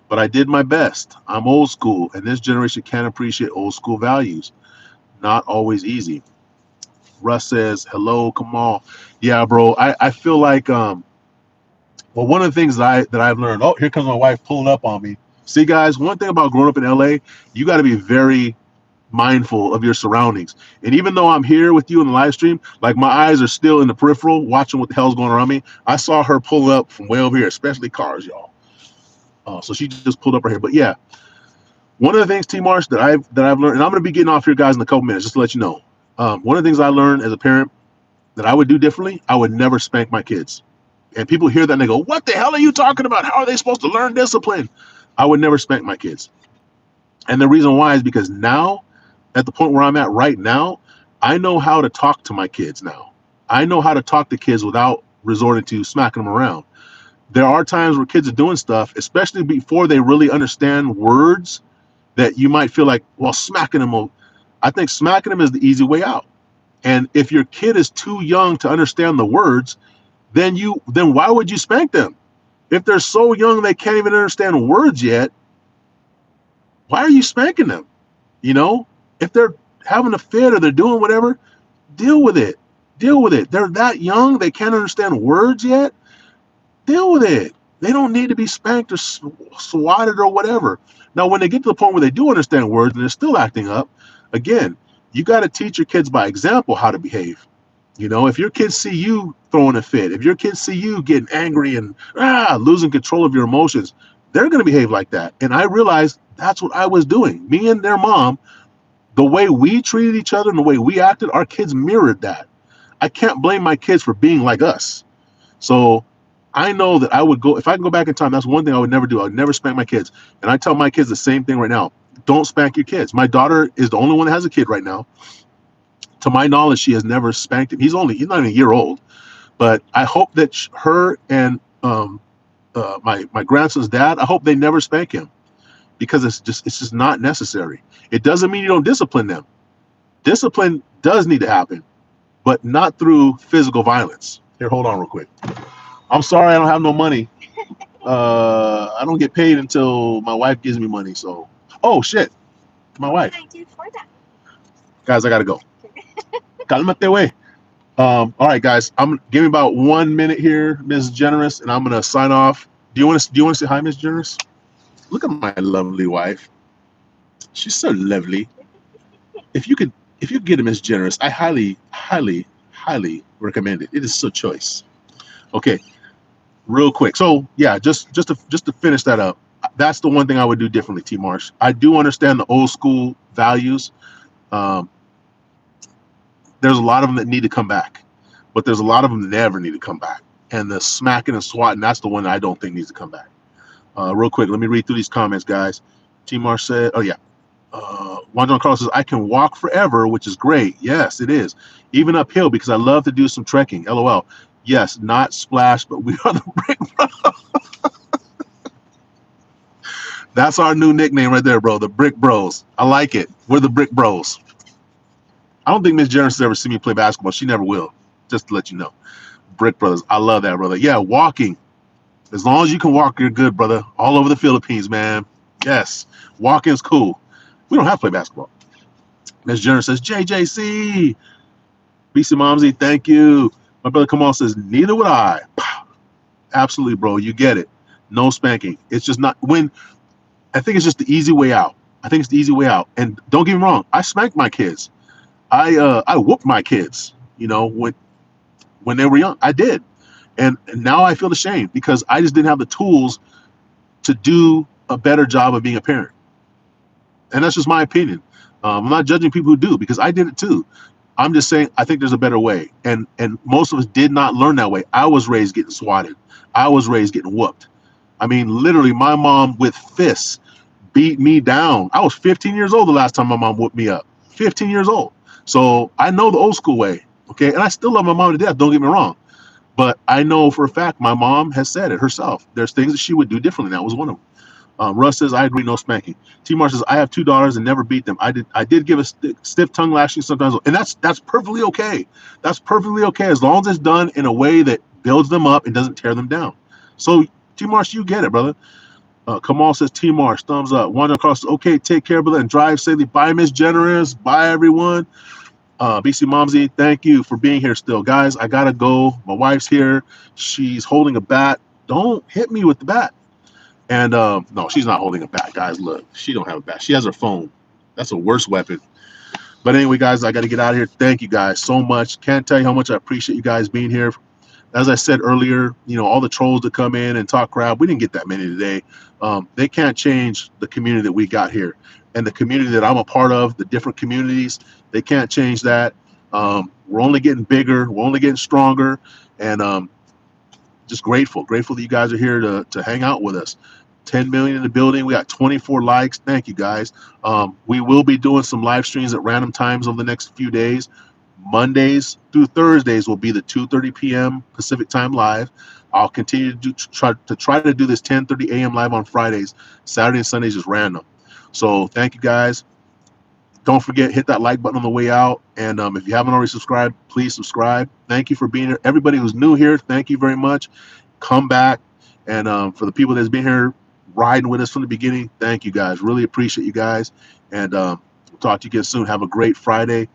but I did my best. I'm old school, and this generation can't appreciate old school values. Not always easy. Russ says, hello, Kamal. Yeah, bro. I feel like well, one of the things that I've learned. Oh, here comes my wife pulling up on me. See, guys, one thing about growing up in LA, you got to be very mindful of your surroundings. And even though I'm here with you in the live stream, like my eyes are still in the peripheral, watching what the hell's going around me. I saw her pull up from way over here, especially cars, y'all. So she just pulled up right here. But yeah, one of the things, T. Marsh, that I've learned, and I'm going to be getting off here, guys, in a couple minutes, just to let you know. One of the things I learned as a parent that I would do differently, I would never spank my kids. And people hear that and they go, what the hell are you talking about? How are they supposed to learn discipline? I would never spank my kids. And the reason why is because now, at the point where I'm at right now, I know how to talk to my kids now. I know how to talk to kids without resorting to smacking them around. There are times where kids are doing stuff, especially before they really understand words, that you might feel like, well, smacking them. I think smacking them is the easy way out. And if your kid is too young to understand the words, then why would you spank them? If they're so young they can't even understand words yet, why are you spanking them? If they're having a fit or they're doing whatever, deal with it. Deal with it. They're that young, they can't understand words yet. Deal with it. They don't need to be spanked or swatted or whatever. Now, when they get to the point where they do understand words and they're still acting up, again, you got to teach your kids by example how to behave. If your kids see you throwing a fit, if your kids see you getting angry and losing control of your emotions, they're going to behave like that. And I realized that's what I was doing. Me and their mom, the way we treated each other and the way we acted, our kids mirrored that. I can't blame my kids for being like us. So I know that I would go, if I can go back in time, that's one thing I would never do. I would never spank my kids. And I tell my kids the same thing right now. Don't spank your kids. My daughter is the only one that has a kid right now. To my knowledge, she has never spanked him. He's not even a year old. But I hope that her and my grandson's dad, I hope they never spank him, because it's just not necessary. It doesn't mean you don't discipline them. Discipline does need to happen, but not through physical violence. Here, hold on real quick. I'm sorry, I don't have no money. I don't get paid until my wife gives me money. So, oh shit, my wife. What can I do for that? Guys, I gotta go. Calmate way. All right, guys. Give me about 1 minute here, Ms. Generous, and I'm gonna sign off. Do you want to say hi, Ms. Generous? Look at my lovely wife. She's so lovely. If you get a Ms. Generous, I highly, highly, highly recommend it. It is so choice. Okay, real quick. So yeah, just to finish that up. That's the one thing I would do differently, T Marsh. I do understand the old school values. Um, there's a lot of them that need to come back, but there's a lot of them that never need to come back. And the smacking and swatting, that's the one that I don't think needs to come back. Real quick, let me read through these comments, guys. T Marsh said, oh yeah. Juan John Carlos says, I can walk forever, which is great. Yes, it is. Even uphill because I love to do some trekking. LOL. Yes, not Splash, but we are the Brick Bros. That's our new nickname right there, bro. The Brick Bros. I like it. We're the Brick Bros. I don't think Miss Jennings has ever seen me play basketball. She never will. Just to let you know. Brick Brothers. I love that, brother. Yeah, walking. As long as you can walk, you're good, brother. All over the Philippines, man. Yes. Walking is cool. We don't have to play basketball. Miss Jennings says, JJC. BC Momsy, thank you. My brother Kamal says, neither would I. Absolutely, bro. You get it. No spanking. It's just not when I think it's just the easy way out. I think it's the easy way out. And don't get me wrong, I spanked my kids. I whooped my kids, you know, when they were young. I did. And now I feel ashamed because I just didn't have the tools to do a better job of being a parent. And that's just my opinion. I'm not judging people who do because I did it too. I'm just saying I think there's a better way. And most of us did not learn that way. I was raised getting swatted. I was raised getting whooped. I mean, literally, my mom with fists beat me down. I was 15 years old the last time my mom whooped me up. 15 years old. So I know the old school way. Okay. And I still love my mom to death. Don't get me wrong. But I know for a fact my mom has said it herself. There's things that she would do differently. That was one of them. Russ says, I agree, no spanking. T Mar says, I have 2 daughters and never beat them. I did give a stiff tongue lashing sometimes, and that's perfectly okay. That's perfectly okay as long as it's done in a way that builds them up and doesn't tear them down. So T Marsh, you get it, brother. Kamal says, T Marsh, thumbs up. Wander across, okay, take care, brother, and drive safely. Bye, Miss Generous. Bye, everyone. BC Momsy, thank you for being here still. Guys, I gotta go. My wife's here. She's holding a bat. Don't hit me with the bat. And no, she's not holding a bat, guys. Look, she don't have a bat. She has her phone. That's a worse weapon. But anyway, guys, I got to get out of here. Thank you guys so much. Can't tell you how much I appreciate you guys being here. As I said earlier, you know, all the trolls that come in and talk crap, we didn't get that many today. They can't change the community that we got here. And the community that I'm a part of, the different communities, they can't change that. We're only getting bigger. We're only getting stronger. And just grateful that you guys are here to hang out with us. 10 million in the building. We got 24 likes. Thank you, guys. We will be doing some live streams at random times over the next few days. Mondays through Thursdays will be the 2:30 p.m. Pacific time live. I'll continue to try to do this 10:30 a.m. live on Fridays. Saturday and Sundays is random. So thank you, guys. Don't forget, hit that like button on the way out. And if you haven't already subscribed, please subscribe. Thank you for being here. Everybody who's new here, thank you very much. Come back. And for the people that's been here riding with us from the beginning, thank you, guys. Really appreciate you guys. And we'll talk to you again soon. Have a great Friday.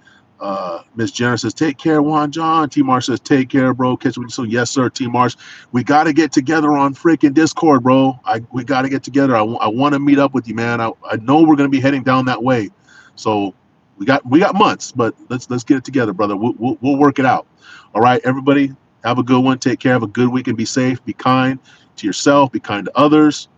Miss Jenner says, take care, Juan John. T Marsh says, take care, bro. Catch you soon. Yes, sir, T Marsh. We got to get together on freaking Discord, bro. We got to get together. I want to meet up with you, man. I know we're going to be heading down that way. So we got months, but let's get it together, brother. We'll work it out. All right, everybody, have a good one. Take care. Have a good week and be safe. Be kind to yourself. Be kind to others.